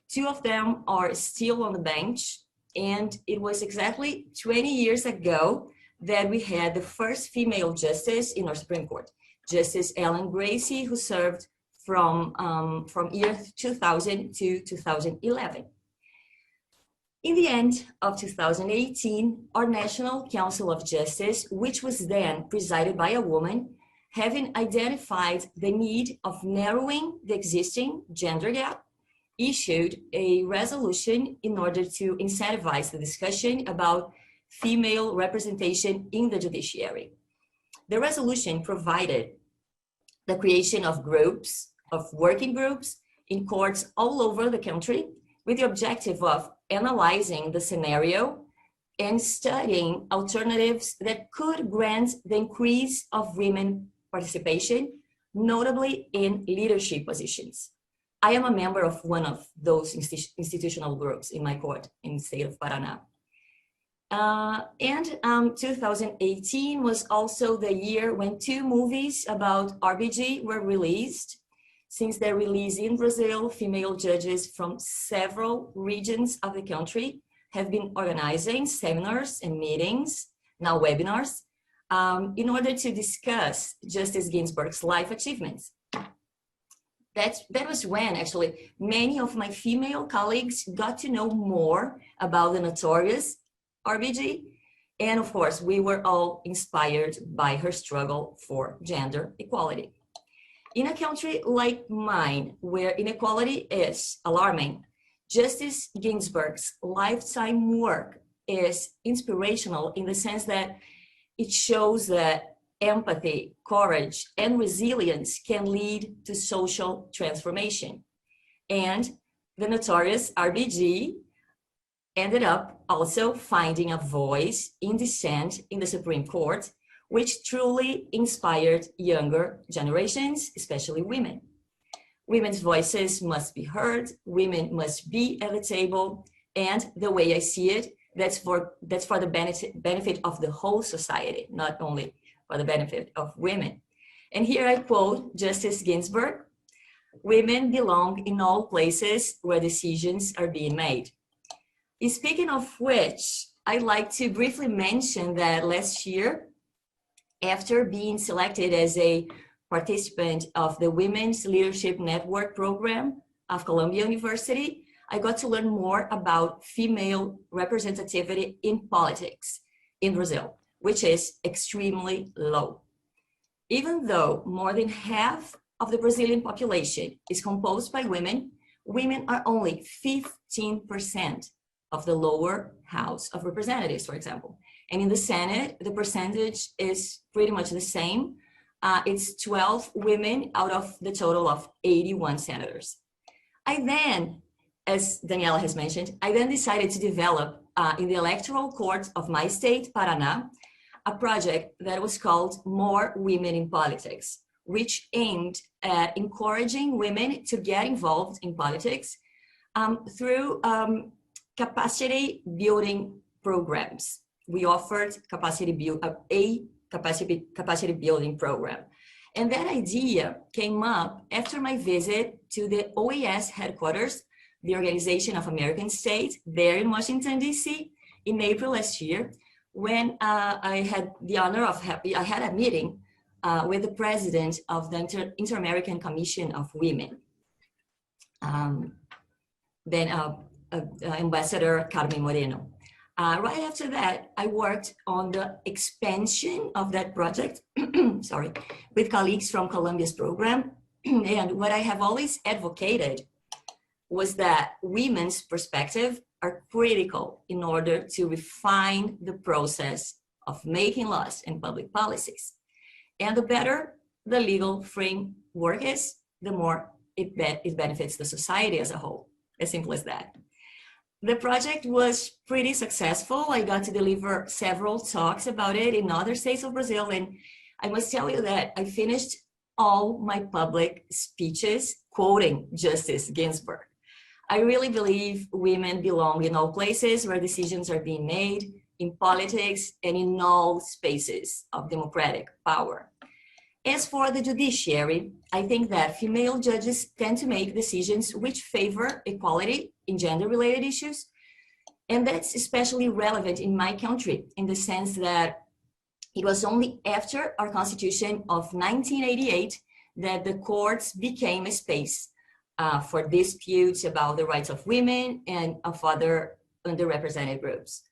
2 of them are still on the bench, and it was exactly 20 years ago that we had the first female justice in our Supreme Court, Justice Ellen Gracie, who served from year 2000 to 2011. In the end of 2018, our National Council of Justice, which was then presided by a woman, having identified the need of narrowing the existing gender gap, issued a resolution in order to incentivize the discussion about female representation in the judiciary. The resolution provided the creation of groups, of working groups in courts all over the country with the objective of analyzing the scenario and studying alternatives that could grant the increase of women participation, notably in leadership positions. I am a member of one of those institutional groups in my court in the state of Paraná. 2018 was also the year when 2 movies about RBG were released. Since their release in Brazil, female judges from several regions of the country have been organizing seminars and meetings, now webinars, in order to discuss Justice Ginsburg's life achievements. That was when actually many of my female colleagues got to know more about the notorious RBG. And of course, we were all inspired by her struggle for gender equality. In a country like mine, where inequality is alarming, Justice Ginsburg's lifetime work is inspirational in the sense that it shows that empathy, courage, and resilience can lead to social transformation. And the notorious RBG ended up also finding a voice in dissent in the Supreme Court, which truly inspired younger generations, especially women. Women's voices must be heard, women must be at the table, and the way I see it, that's for the benefit of the whole society, not only for the benefit of women. And here I quote Justice Ginsburg: "Women belong in all places where decisions are being made." Speaking of which, I'd like to briefly mention that last year, after being selected as a participant of the Women's Leadership Network program of Columbia University, I got to learn more about female representativity in politics in Brazil, which is extremely low. Even though more than half of the Brazilian population is composed by women, women are only 15% of the lower House of Representatives, for example. And in the Senate, the percentage is pretty much the same. It's 12 women out of the total of 81 senators. I then, as Daniela has mentioned, I then decided to develop in the electoral court of my state, Paraná, a project that was called More Women in Politics, which aimed at encouraging women to get involved in politics through capacity building programs. We offered a capacity building program. And that idea came up after my visit to the OAS headquarters, the Organization of American States, there in Washington, D.C., in April last year, when I had the honor of I had a meeting with the president of the Inter-American Commission of Women, Ambassador Carmen Moreno. Right after that, I worked on the expansion of that project, sorry, with colleagues from Columbia's program. And what I have always advocated was that women's perspective are critical in order to refine the process of making laws and public policies. And the better the legal framework is, the more it benefits the society as a whole. As simple as that. The project was pretty successful. I got to deliver several talks about it in other states of Brazil. And I must tell you that I finished all my public speeches quoting Justice Ginsburg. I really believe women belong in all places where decisions are being made, in politics and in all spaces of democratic power. As for the judiciary, I think that female judges tend to make decisions which favor equality in gender-related issues. And that's especially relevant in my country, in the sense that it was only after our Constitution of 1988 that the courts became a space for disputes about the rights of women and of other underrepresented groups.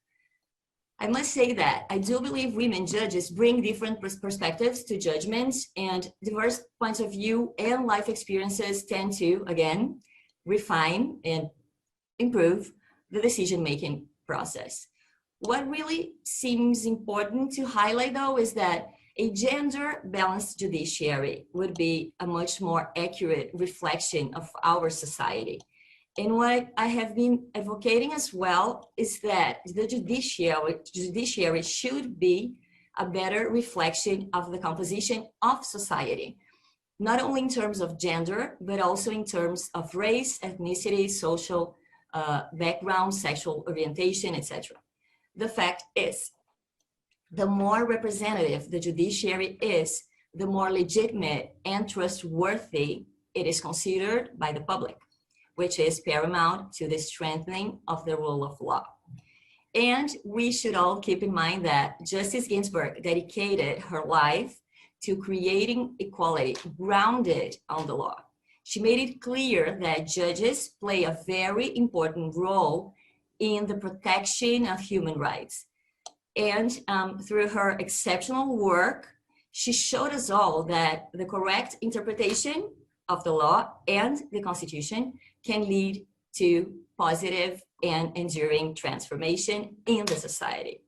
I must say that I do believe women judges bring different perspectives to judgments, and diverse points of view and life experiences tend to, again, refine and improve the decision-making process. What really seems important to highlight, though, is that a gender-balanced judiciary would be a much more accurate reflection of our society. And what I have been advocating as well is that the judiciary should be a better reflection of the composition of society, not only in terms of gender, but also in terms of race, ethnicity, social background, sexual orientation, etc. The fact is, the more representative the judiciary is, the more legitimate and trustworthy it is considered by the public, which is paramount to the strengthening of the rule of law. And we should all keep in mind that Justice Ginsburg dedicated her life to creating equality grounded on the law. She made it clear that judges play a very important role in the protection of human rights. And through her exceptional work, she showed us all that the correct interpretation of the law and the Constitution can lead to positive and enduring transformation in the society.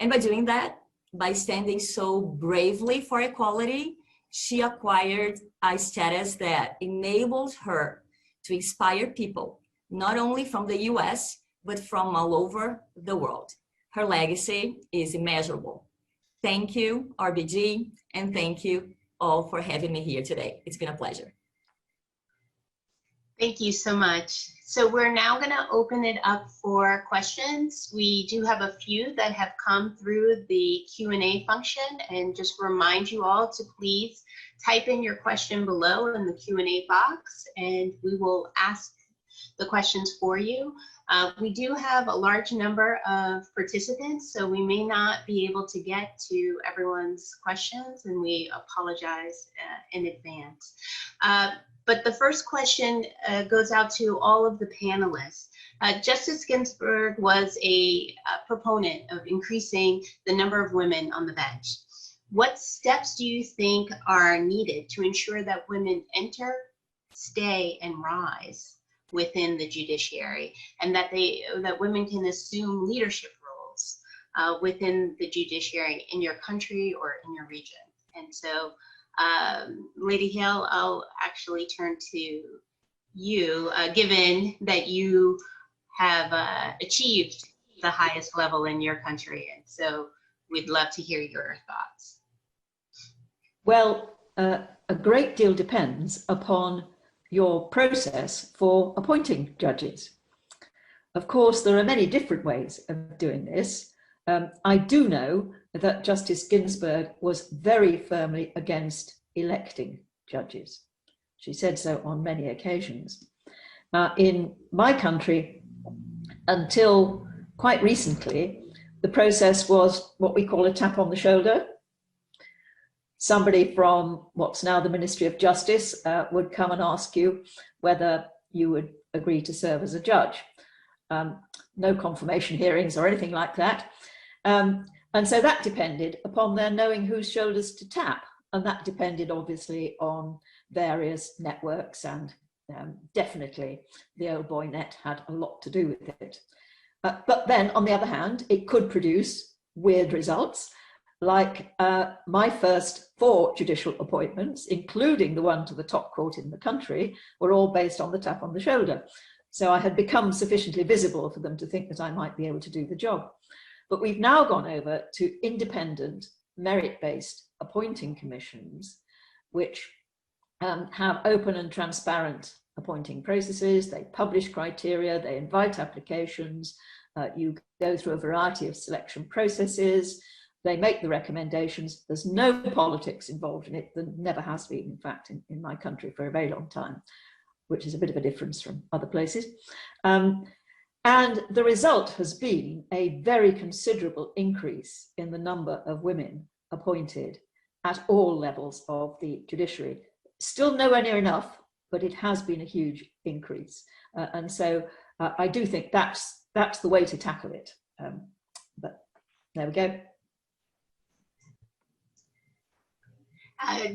And by doing that, by standing so bravely for equality, she acquired a status that enabled her to inspire people, not only from the US, but from all over the world. Her legacy is immeasurable. Thank you, RBG, and thank you all for having me here today. It's been a pleasure.
Thank you so much. So we're now going to open it up for questions. We do have a few that have come through the Q&A function, and just remind you all to please type in your question below in the Q&A box, and we will ask the questions for you. We do have a large number of participants, so we may not be able to get to everyone's questions, and we apologize in advance. But the first question goes out to all of the panelists. Justice Ginsburg was a proponent of increasing the number of women on the bench. What steps do you think are needed to ensure that women enter, stay, and rise within the judiciary, and that women can assume leadership roles within the judiciary in your country or in your region? And so, Lady Hale, I'll actually turn to you, given that you have achieved the highest level in your country, and so we'd love to hear your thoughts.
Well, a great deal depends upon your process for appointing judges. Of course, there are many different ways of doing this. I do know that Justice Ginsburg was very firmly against electing judges. She said so on many occasions. In my country, until quite recently, the process was what we call a tap on the shoulder. Somebody from what's now the Ministry of Justice would come and ask you whether you would agree to serve as a judge. No confirmation hearings or anything like that. And so that depended upon their knowing whose shoulders to tap. And that depended obviously on various networks, and definitely the old boy net had a lot to do with it. But then on the other hand, it could produce weird results, like my first 4 judicial appointments, including the one to the top court in the country, were all based on the tap on the shoulder. So I had become sufficiently visible for them to think that I might be able to do the job. But we've now gone over to independent, merit-based appointing commissions, which have open and transparent appointing processes, they publish criteria, they invite applications, you go through a variety of selection processes, they make the recommendations. There's no politics involved in it. There never has been, in fact, in my country for a very long time, which is a bit of a difference from other places. And the result has been a very considerable increase in the number of women appointed at all levels of the judiciary. Still nowhere near enough, but it has been a huge increase. And so I do think that's the way to tackle it. But there we go.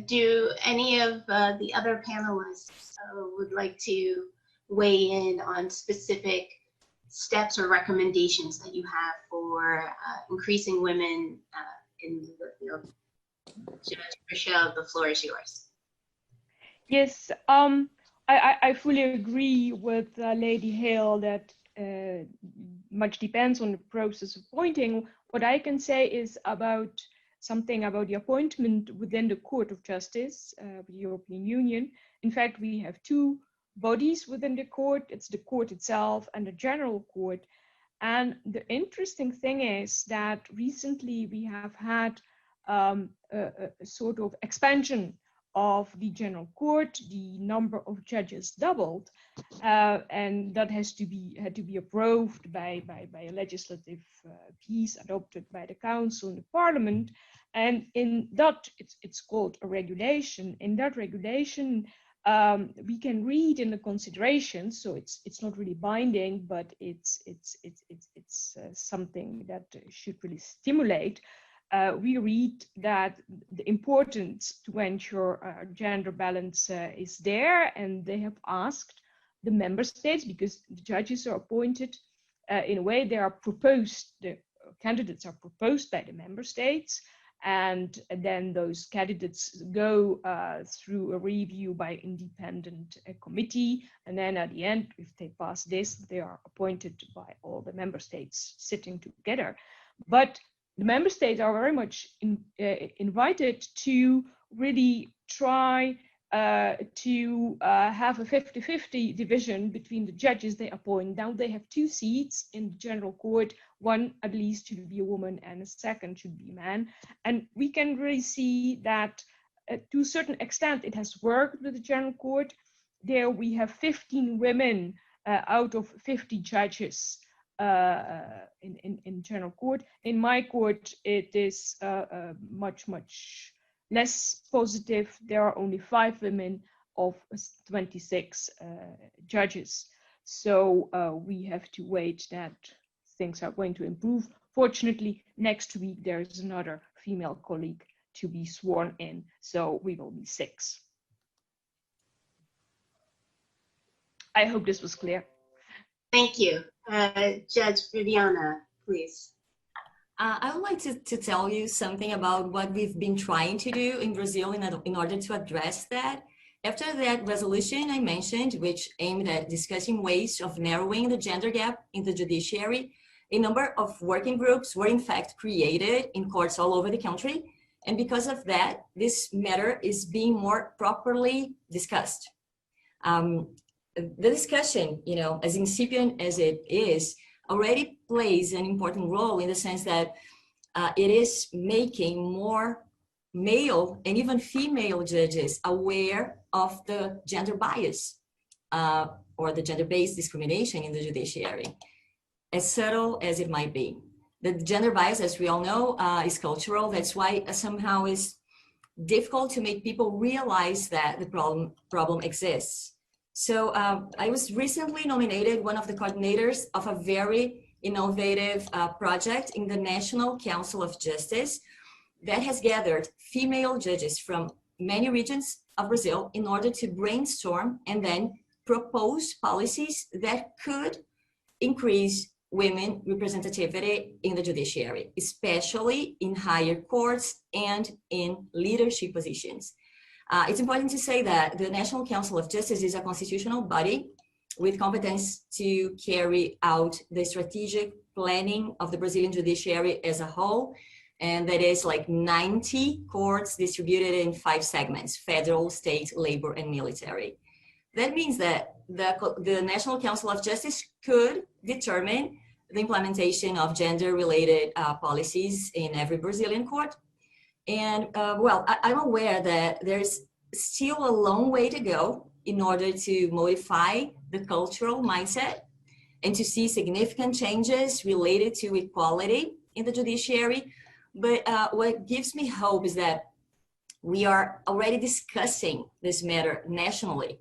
Do any of the other panelists would like to weigh in on specific steps or recommendations that you have for increasing women in the field? Judge Michelle, the floor is yours.
Yes, I fully agree with Lady Hale that much depends on the process of appointing. What I can say is something about the appointment within the Court of Justice of the European Union. In fact, we have two bodies within the court. It's the court itself and the General Court. And the interesting thing is that recently we have had a sort of expansion of the General Court. The number of judges doubled, and that had to be approved by a legislative piece adopted by the Council and the Parliament. And in that, it's called a regulation. In that regulation, we can read in the considerations, so it's not really binding, but it's something that should really stimulate. We read that the importance to ensure gender balance is there, and they have asked the member states, because the judges are appointed in a way they are proposed, the candidates are proposed by the member states, and then those candidates go through a review by independent committee, and then at the end, if they pass this, they are appointed by all the member states sitting together. But the member states are very much invited to really try to have a 50-50 division between the judges they appoint. Now they have 2 seats in the General Court. One at least should be a woman and a second should be a man. And we can really see that to a certain extent it has worked with the General Court. There we have 15 women out of 50 judges in General Court. In my court, it is much less positive. There are only 5 women of 26 judges. So we have to wait that things are going to improve. Fortunately, next week there is another female colleague to be sworn in, so we will be 6. I hope this was clear.
Thank you. Judge Viviana, please.
I would like to tell you something about what we've been trying to do in Brazil in order to address that. After that resolution I mentioned, which aimed at discussing ways of narrowing the gender gap in the judiciary, a number of working groups were in fact created in courts all over the country. And because of that, this matter is being more properly discussed. The discussion, as incipient as it is, already plays an important role in the sense that it is making more male and even female judges aware of the gender bias or the gender-based discrimination in the judiciary, as subtle as it might be. The gender bias, as we all know, is cultural. That's why somehow it's difficult to make people realize that the problem exists. So I was recently nominated one of the coordinators of a very innovative project in the National Council of Justice that has gathered female judges from many regions of Brazil in order to brainstorm and then propose policies that could increase women representativity in the judiciary, especially in higher courts and in leadership positions. It's important to say that the National Council of Justice is a constitutional body with competence to carry out the strategic planning of the Brazilian judiciary as a whole. And that is like 90 courts distributed in 5 segments: federal, state, labor, and military. That means that the National Council of Justice could determine the implementation of gender-related policies in every Brazilian court. And well, I'm aware that there's still a long way to go in order to modify the cultural mindset and to see significant changes related to equality in the judiciary. But what gives me hope is that we are already discussing this matter nationally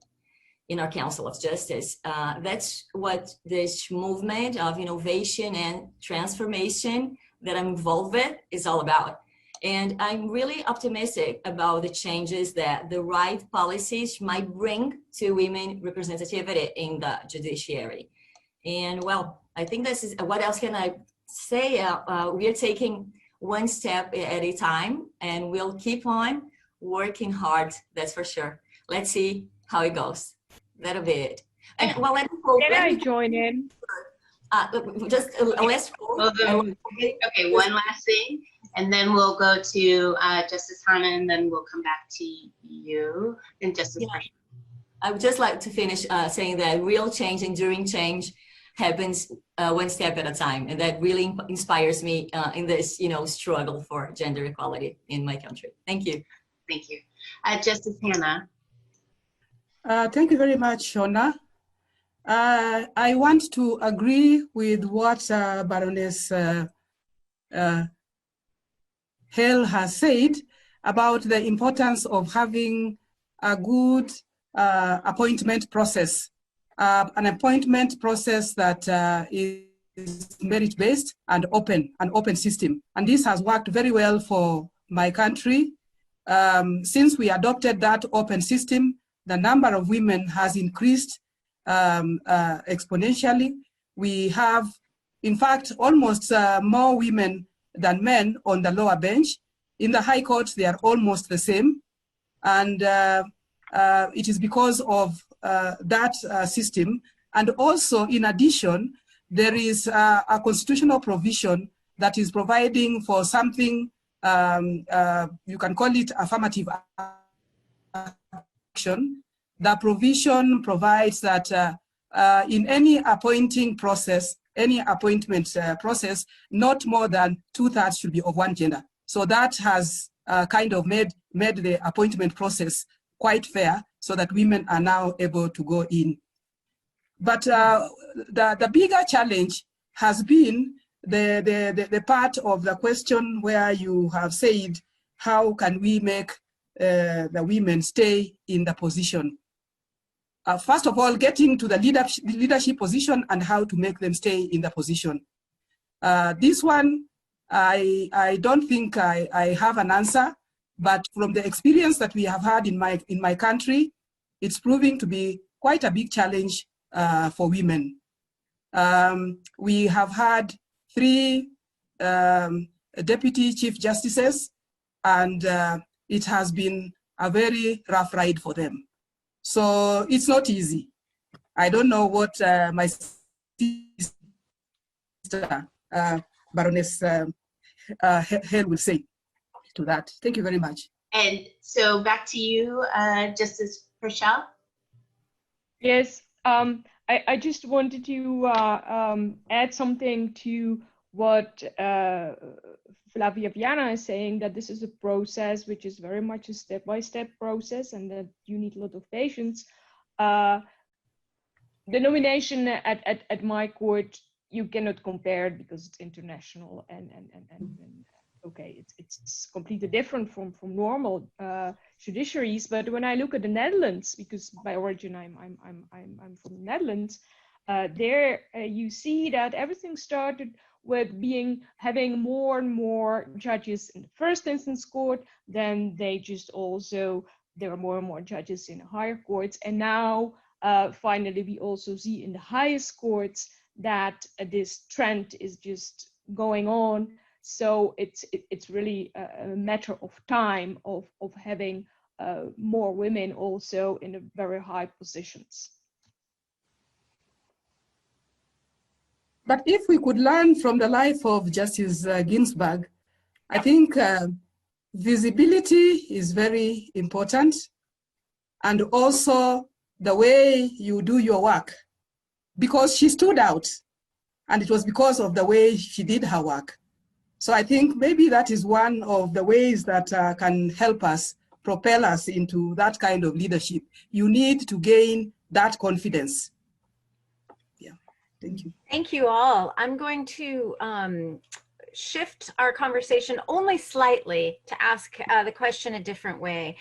in our Council of Justice. That's what this movement of innovation and transformation that I'm involved with is all about. And I'm really optimistic about the changes that the right policies might bring to women representativity in the judiciary. And well, I think this is, what else can I say? We are taking one step at a time, and we'll keep on working hard, that's for sure. Let's see how it goes. That'll be it. And well,
can I join in?
Just a last quote.
Okay, one last thing, and then we'll go to Justice Hannah, and then we'll come back to you and Justice Fresh.
I would just like to finish saying that real change, enduring change, happens one step at a time, and that really inspires me in this, struggle for gender equality in my country. Thank you.
Thank you, Justice Hannah.
Thank you very much, Shona. I want to agree with what Baroness Hale has said about the importance of having a good appointment process, an appointment process that is merit-based and open, an open system. And this has worked very well for my country. Since we adopted that open system, the number of women has increased exponentially. We have, in fact, almost more women than men on the lower bench. In the High Court, they are almost the same. And it is because of that system. And also, in addition, there is a constitutional provision that is providing for something, you can call it affirmative action. The provision provides that in any appointing process, any appointment process, not more than 2/3 should be of one gender. So that has kind of made the appointment process quite fair, so that women are now able to go in. But the bigger challenge has been the part of the question where you have said, how can we make the women stay in the position? First of all, getting to the leadership position and how to make them stay in the position. This one, I don't think I have an answer, but from the experience that we have had in my country, it's proving to be quite a big challenge for women. We have had 3 deputy chief justices, and it has been a very rough ride for them. So it's not easy. I don't know what my sister, Baroness Hale will say to that. Thank you very much.
And so back to you, Justice Rochelle.
Yes, I just wanted to add something to what Flavia Viana is saying, that this is a process which is very much a step-by-step process, and that you need a lot of patience. The nomination at my court, you cannot compare it because it's international, and okay, it's completely different from normal judiciaries. But when I look at the Netherlands, because by origin I'm from the Netherlands, there you see that everything started with having more and more judges in the first instance court. Then they just also, there are more and more judges in the higher courts, and now finally we also see in the highest courts that this trend is just going on. So it's really a matter of time of having more women also in the very high positions.
But if we could learn from the life of Justice Ginsburg, I think visibility is very important. And also the way you do your work, because she stood out, and it was because of the way she did her work. So I think maybe that is one of the ways that can help us, propel us into that kind of leadership. You need to gain that confidence. Yeah, thank you.
Thank you all. I'm going to shift our conversation only slightly to ask the question a different way.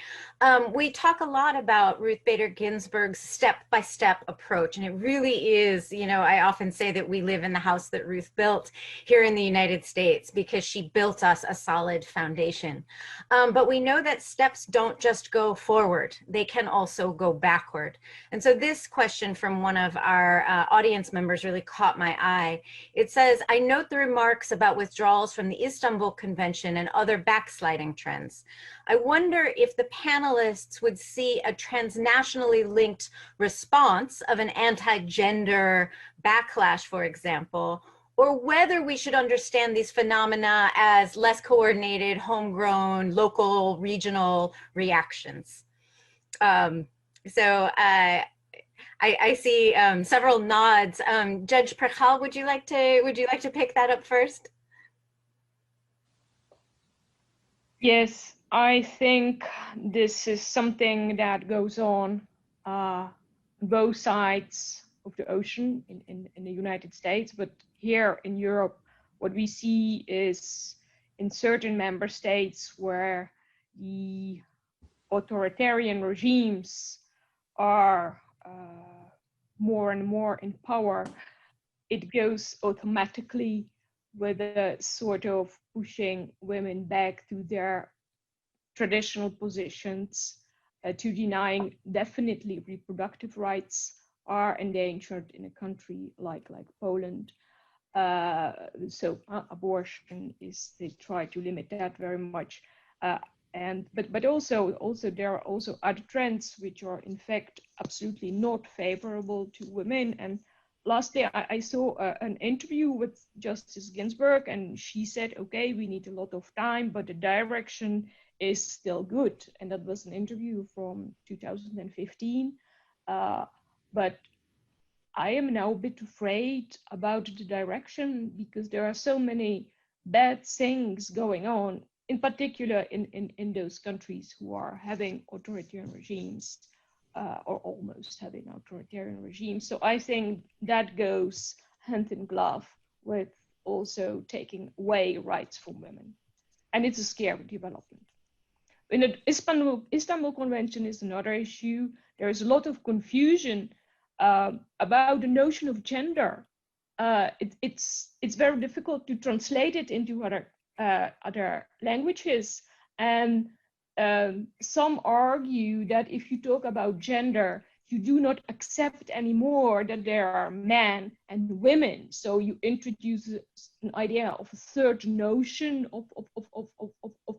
We talk a lot about Ruth Bader Ginsburg's step-by-step approach, and it really is, you know, I often say that we live in the house that Ruth built here in the United States because she built us a solid foundation. But we know that steps don't just go forward, they can also go backward. And so this question from one of our audience members really caught my eye. It says, I note the remarks about withdrawals from the Istanbul Convention and other backsliding trends. I wonder if the panelists would see a transnationally linked response of an anti-gender backlash, for example, or whether we should understand these phenomena as less coordinated, homegrown, local, regional reactions. I see several nods. Judge Prachal, would you like to pick that up first?
Yes, I think this is something that goes on both sides of the ocean in the United States, but here in Europe, what we see is in certain member states where the authoritarian regimes are more and more in power, it goes automatically with a sort of pushing women back to their traditional positions, to denying definitely reproductive rights are endangered in a country like Poland. So abortion is, they try to limit that very much. But also there are also other trends which are in fact absolutely not favorable to women. And lastly, I saw an interview with Justice Ginsburg, and she said, okay, we need a lot of time, but the direction is still good. And that was an interview from 2015. But I am now a bit afraid about the direction because there are so many bad things going on, in particular in those countries who are having authoritarian regimes. Or almost having authoritarian regimes. So I think that goes hand in glove with also taking away rights from women. And it's a scary development. In the Istanbul Convention is another issue. There is a lot of confusion about the notion of gender. It's very difficult to translate it into other languages. And some argue that if you talk about gender, you do not accept anymore that there are men and women. So you introduce an idea of a third notion of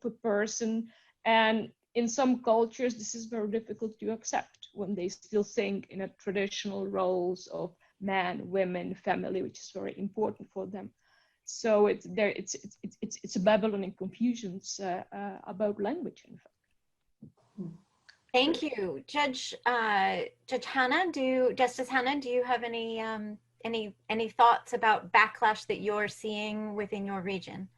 a person. And in some cultures, this is very difficult to accept when they still think in a traditional roles of man, women, family, which is very important for them. So it's a Babylonian confusions about language, in fact.
Thank you, Judge Hannah. Justice Hannah, do you have any thoughts about backlash that you're seeing within your region?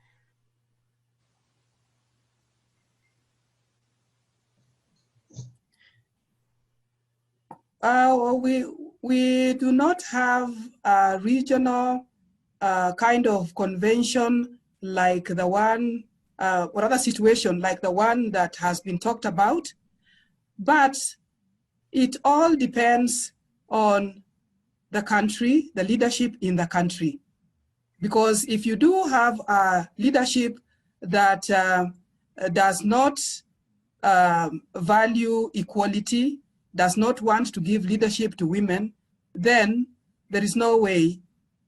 We do not have a regional kind of convention like the one, or other situation like the one that has been talked about, but it all depends on the country, the leadership in the country. Because if you do have a leadership that does not value equality, does not want to give leadership to women, then there is no way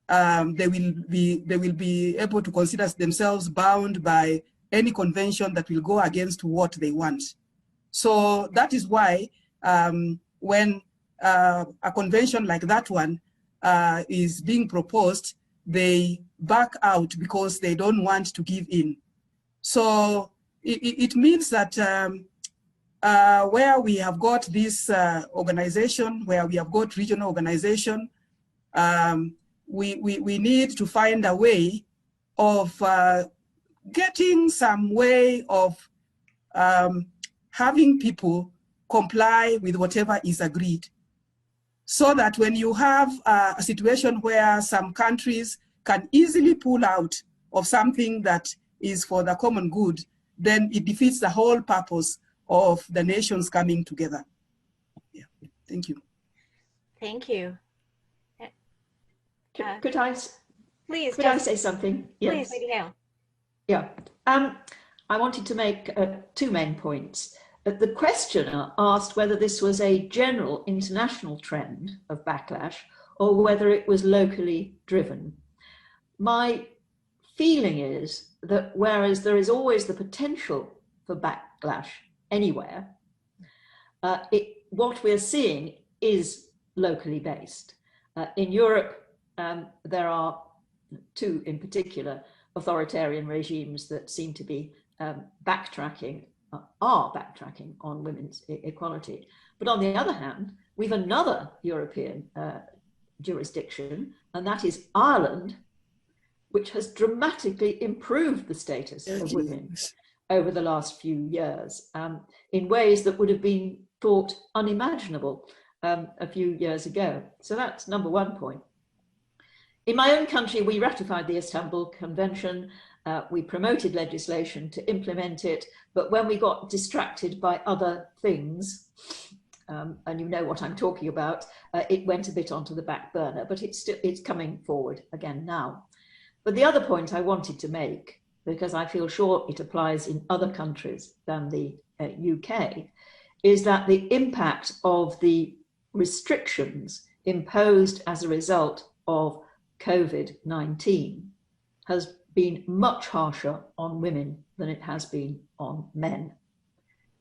they will be able to consider themselves bound by any convention that will go against what they want. So that is why when a convention like that one is being proposed, they back out because they don't want to give in. So it means that where we have got this organization, where we have got regional organization, we need to find a way of getting some way of having people comply with whatever is agreed. So that when you have a situation where some countries can easily pull out of something that is for the common good, then it defeats the whole purpose of the nations coming together. Yeah, thank you.
Thank you.
Could I say something? Yes.
Please, Lady Hale.
Yeah. I wanted to make two main points. The questioner asked whether this was a general international trend of backlash or whether it was locally driven. My feeling is that whereas there is always the potential for backlash anywhere, what we're seeing is locally based. In Europe, there are two in particular authoritarian regimes that seem to be backtracking on women's equality. But on the other hand, we've another European jurisdiction, and that is Ireland, which has dramatically improved the status of women over the last few years in ways that would have been thought unimaginable a few years ago. So that's number one point. In my own country, we ratified the Istanbul Convention. We promoted legislation to implement it, but when we got distracted by other things, and you know what I'm talking about, it went a bit onto the back burner, but it's coming forward again now. But the other point I wanted to make, because I feel sure it applies in other countries than the UK, is that the impact of the restrictions imposed as a result of COVID-19 has been much harsher on women than it has been on men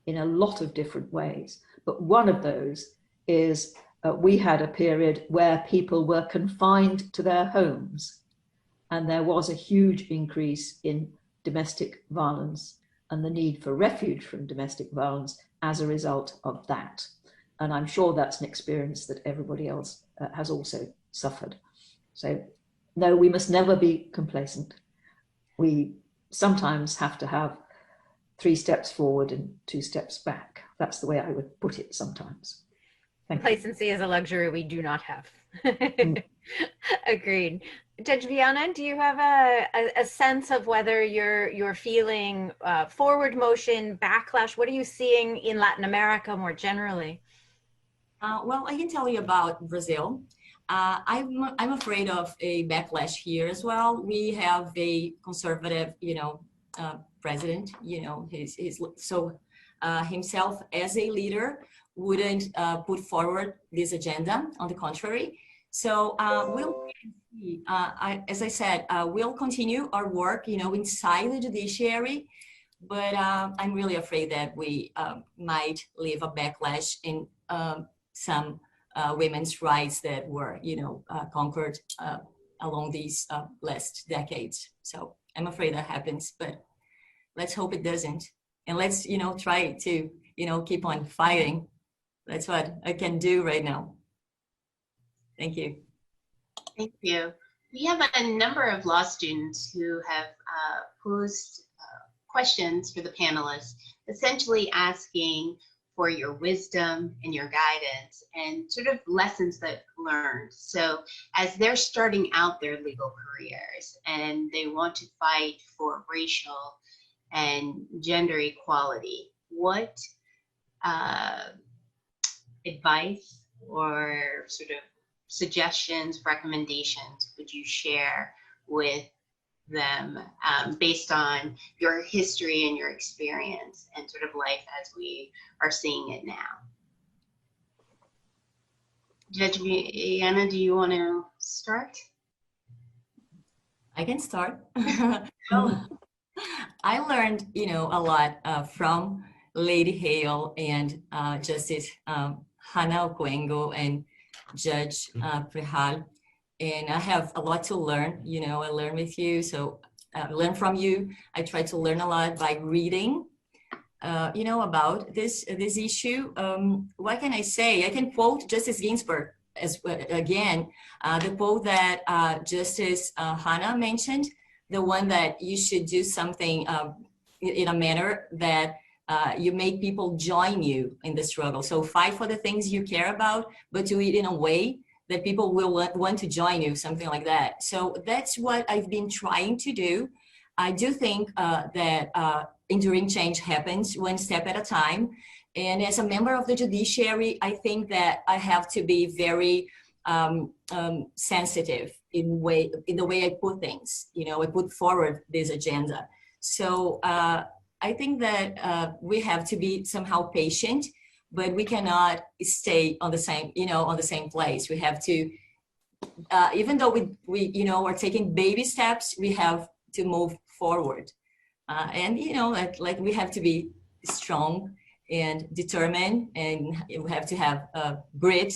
in a lot of different ways. But one of those is we had a period where people were confined to their homes, and there was a huge increase in domestic violence and the need for refuge from domestic violence as a result of that. And I'm sure that's an experience that everybody else has also suffered. So no, we must never be complacent. We sometimes have to have 3 steps forward and 2 steps back. That's the way I would put it sometimes.
Complacency is a luxury we do not have. Agreed. Judge Viana, do you have a sense of whether you're feeling forward motion, backlash? What are you seeing in Latin America more generally?
Well, I can tell you about Brazil. I'm afraid of a backlash here as well. We have a conservative, president. Himself as a leader wouldn't put forward this agenda. On the contrary, so we'll see. As I said, we'll continue our work, inside the judiciary. But I'm really afraid that we might leave a backlash in some women's rights that were, conquered along these last decades. So I'm afraid that happens, but let's hope it doesn't. And let's, try to, keep on fighting. That's what I can do right now. Thank you.
Thank you. We have a number of law students who have posed questions for the panelists, essentially asking for your wisdom and your guidance and sort of lessons that learned. So as they're starting out their legal careers and they want to fight for racial and gender equality, what advice or sort of suggestions, recommendations would you share with them based on your history and your experience and sort of life as we are seeing it now? Judge Viana, do you want to start?
I can start. Well, I learned, a lot from Lady Hale and Justice Hannah Okuengo and Judge Prihal. And I have a lot to learn, I learn with you. So I learn from you. I try to learn a lot by reading you know, about this issue. What can I say? I can quote Justice Ginsburg as again, the quote that Justice Hannah mentioned, the one that you should do something in a manner that you make people join you in the struggle. So fight for the things you care about, but do it in a way that people will want to join you, something like that. So that's what I've been trying to do. I do think that enduring change happens one step at a time. And as a member of the judiciary, I think that I have to be very sensitive in the way I put things. You know, I put forward this agenda. So I think that we have to be somehow patient, but we cannot stay on the same, you know, on the same place. We have to, even though we you know, are taking baby steps, we have to move forward. And, you know, like we have to be strong and determined, and we have to have grit.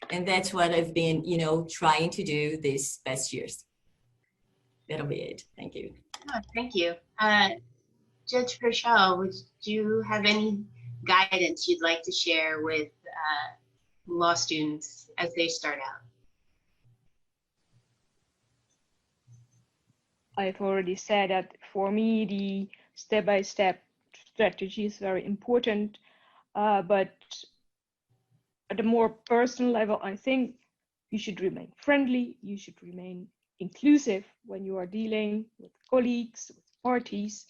And that's what I've been, you know, trying to do these past years. That'll be it. Thank you.
Oh, thank you. Judge Purcell, would you have any guidance you'd like to share with law students as they start out?
I've already said that for me, the step-by-step strategy is very important, but at a more personal level, I think you should remain friendly, you should remain inclusive when you are dealing with colleagues, with parties,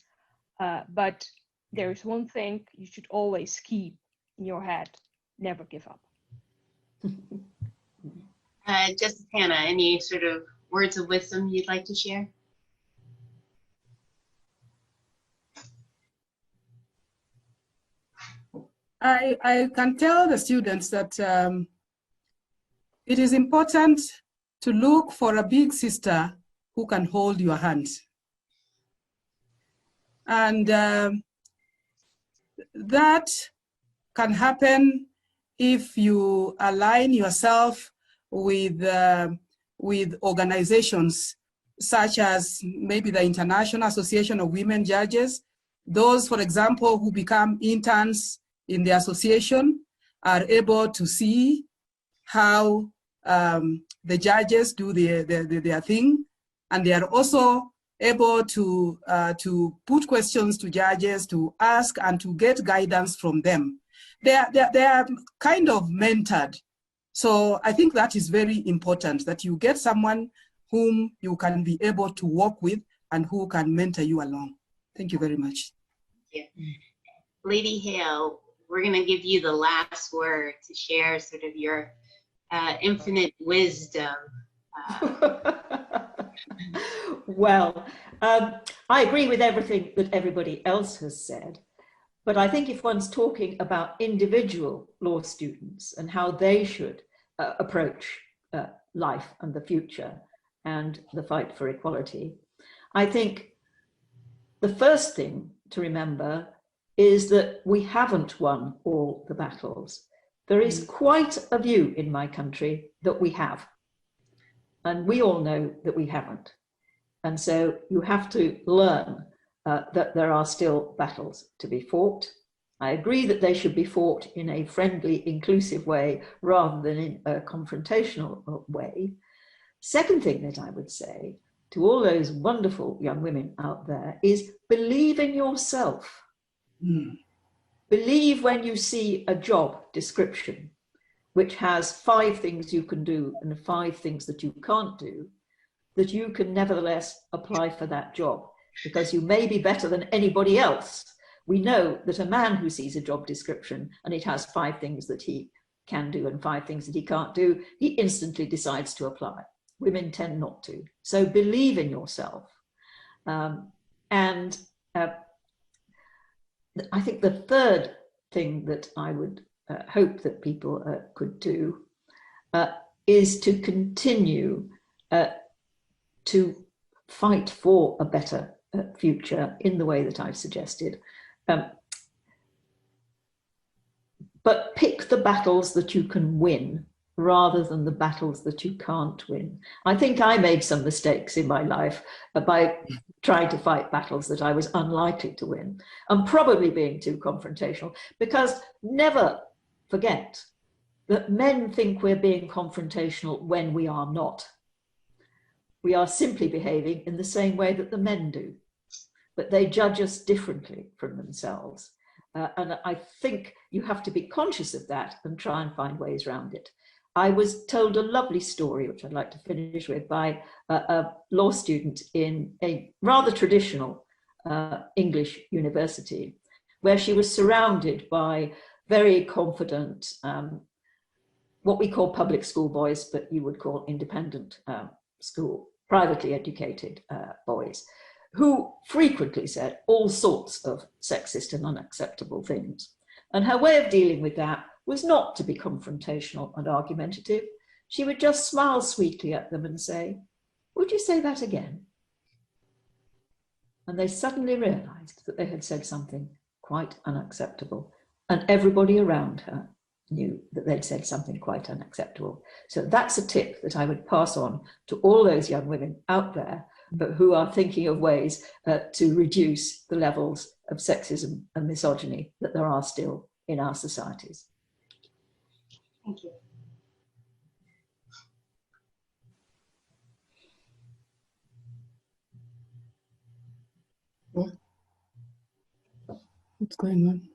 but there is one thing you should always keep in your head: never give up.
Justice Hannah, any sort of words of wisdom you'd like to share?
I can tell the students that it is important to look for a big sister who can hold your hand. And that can happen if you align yourself with organizations such as maybe the International Association of Women Judges. Those, for example, who become interns in the association are able to see how the judges do their thing, and they are also able to put questions to judges, to ask and to get guidance from them. They are kind of mentored. So I think that is very important, that you get someone whom you can be able to work with and who can mentor you along. Thank you very much.
Thank you. Lady Hale, we're going to give you the last word to share sort of your infinite wisdom.
Well, I agree with everything that everybody else has said, but I think if one's talking about individual law students and how they should approach life and the future and the fight for equality, I think the first thing to remember is that we haven't won all the battles. There is quite a view in my country that we have, and we all know that we haven't. And so you have to learn that there are still battles to be fought. I agree that they should be fought in a friendly, inclusive way rather than in a confrontational way. Second thing that I would say to all those wonderful young women out there is believe in yourself. Believe when you see a job description which has 5 things you can do and 5 things that you can't do, that you can nevertheless apply for that job, because you may be better than anybody else. We know that a man who sees a job description and it has 5 things that he can do and 5 things that he can't do, he instantly decides to apply. Women tend not to. So believe in yourself. I think the third thing that I would hope that people could do is to continue to fight for a better future in the way that I've suggested. But pick the battles that you can win rather than the battles that you can't win. I think I made some mistakes in my life by trying to fight battles that I was unlikely to win, and probably being too confrontational, because never forget that men think we're being confrontational when we are not. We are simply behaving in the same way that the men do, but they judge us differently from themselves. And I think you have to be conscious of that and try and find ways around it. I was told a lovely story, which I'd like to finish with, by a law student in a rather traditional English university, where she was surrounded by very confident, what we call public school boys, but you would call independent school, privately educated boys, who frequently said all sorts of sexist and unacceptable things. And her way of dealing with that was not to be confrontational and argumentative. She would just smile sweetly at them and say, "Would you say that again?" And they suddenly realized that they had said something quite unacceptable. And everybody around her knew that they'd said something quite unacceptable. So that's a tip that I would pass on to all those young women out there, but who are thinking of ways to reduce the levels of sexism and misogyny that there are still in our societies.
Thank you.
What's going on?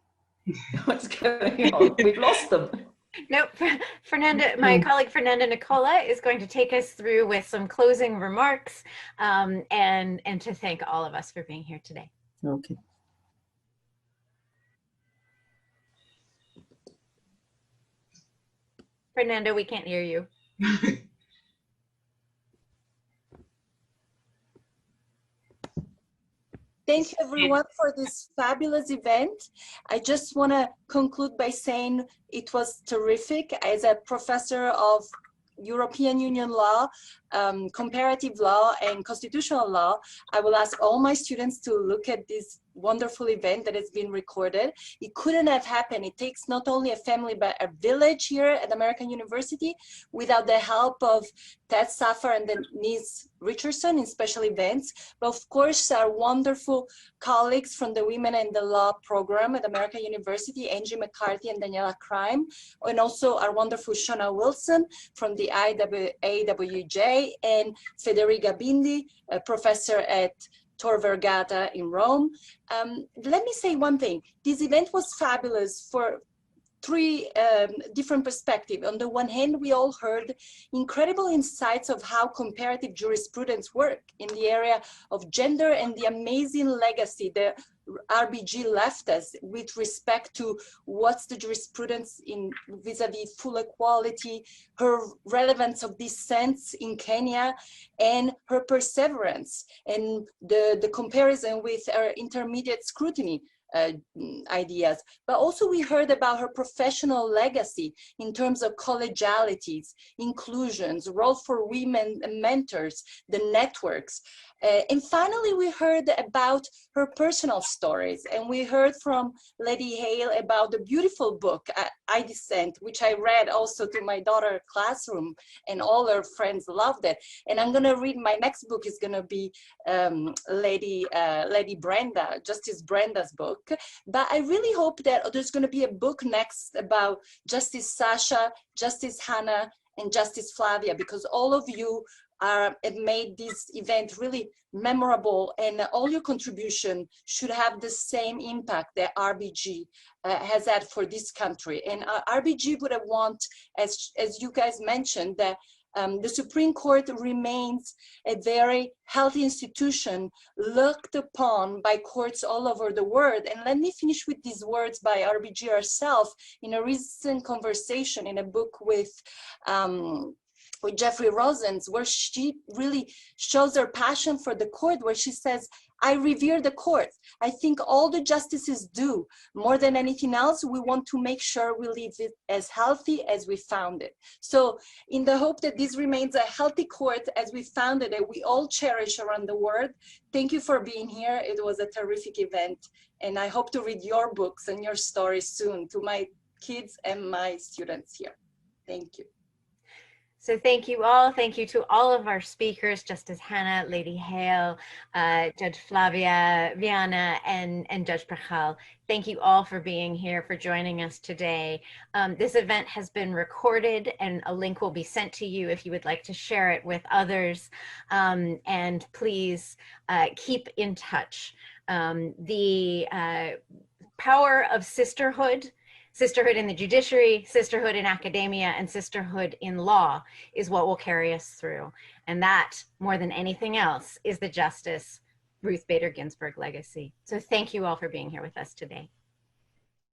What's going on? We've lost them.
Nope. Fernanda, my colleague Fernanda Nicola is going to take us through with some closing remarks and to thank all of us for being here today.
Okay.
Fernanda, we can't hear you.
Thank you everyone for this fabulous event. I just want to conclude by saying it was terrific. As a professor of European Union law, comparative law and constitutional law, I will ask all my students to look at this wonderful event that has been recorded. It couldn't have happened. It takes not only a family, but a village here at American University. Without the help of Ted Safar and Denise Richardson in special events, but of course our wonderful colleagues from the Women in the Law program at American University, Angie McCarthy and Daniela Crime, and also our wonderful Shauna Wilson from the IAWJ, and Federica Bindi, a professor at Tor Vergata in Rome. Let me say one thing. This event was fabulous for three different perspectives. On the one hand, we all heard incredible insights of how comparative jurisprudence work in the area of gender and the amazing legacy the RBG left us with respect to what's the jurisprudence in vis-a-vis full equality, her relevance of dissent in Kenya, and her perseverance, and the comparison with our intermediate scrutiny ideas. But also we heard about her professional legacy in terms of collegialities, inclusions, role for women mentors, the networks. And finally, we heard about her personal stories, and we heard from Lady Hale about the beautiful book, I Dissent, which I read also to my daughter's classroom, and all her friends loved it. And I'm gonna read, my next book is gonna be Lady Brenda, Justice Brenda's book. But I really hope that there's gonna be a book next about Justice Sasha, Justice Hannah, and Justice Flavia, because all of you have made this event really memorable, and all your contribution should have the same impact that RBG has had for this country. And RBG would have want, as you guys mentioned, that the Supreme Court remains a very healthy institution looked upon by courts all over the world. And let me finish with these words by RBG herself in a recent conversation in a book with Jeffrey Rosens, where she really shows her passion for the court, where she says, I revere the court. I think all the justices do. More than anything else, we want to make sure we leave it as healthy as we found it. So in the hope that this remains a healthy court as we found it, that we all cherish around the world, thank you for being here. It was a terrific event. And I hope to read your books and your stories soon to my kids and my students here. Thank you.
So thank you all. Thank you to all of our speakers, Justice Hannah, Lady Hale, Judge Flavia, Viana, and Judge Prachal. Thank you all for being here, for joining us today. This event has been recorded and a link will be sent to you if you would like to share it with others. And please keep in touch. The power of sisterhood in the judiciary, sisterhood in academia, and sisterhood in law is what will carry us through. And that, more than anything else, is the Justice Ruth Bader Ginsburg legacy. So thank you all for being here with us today.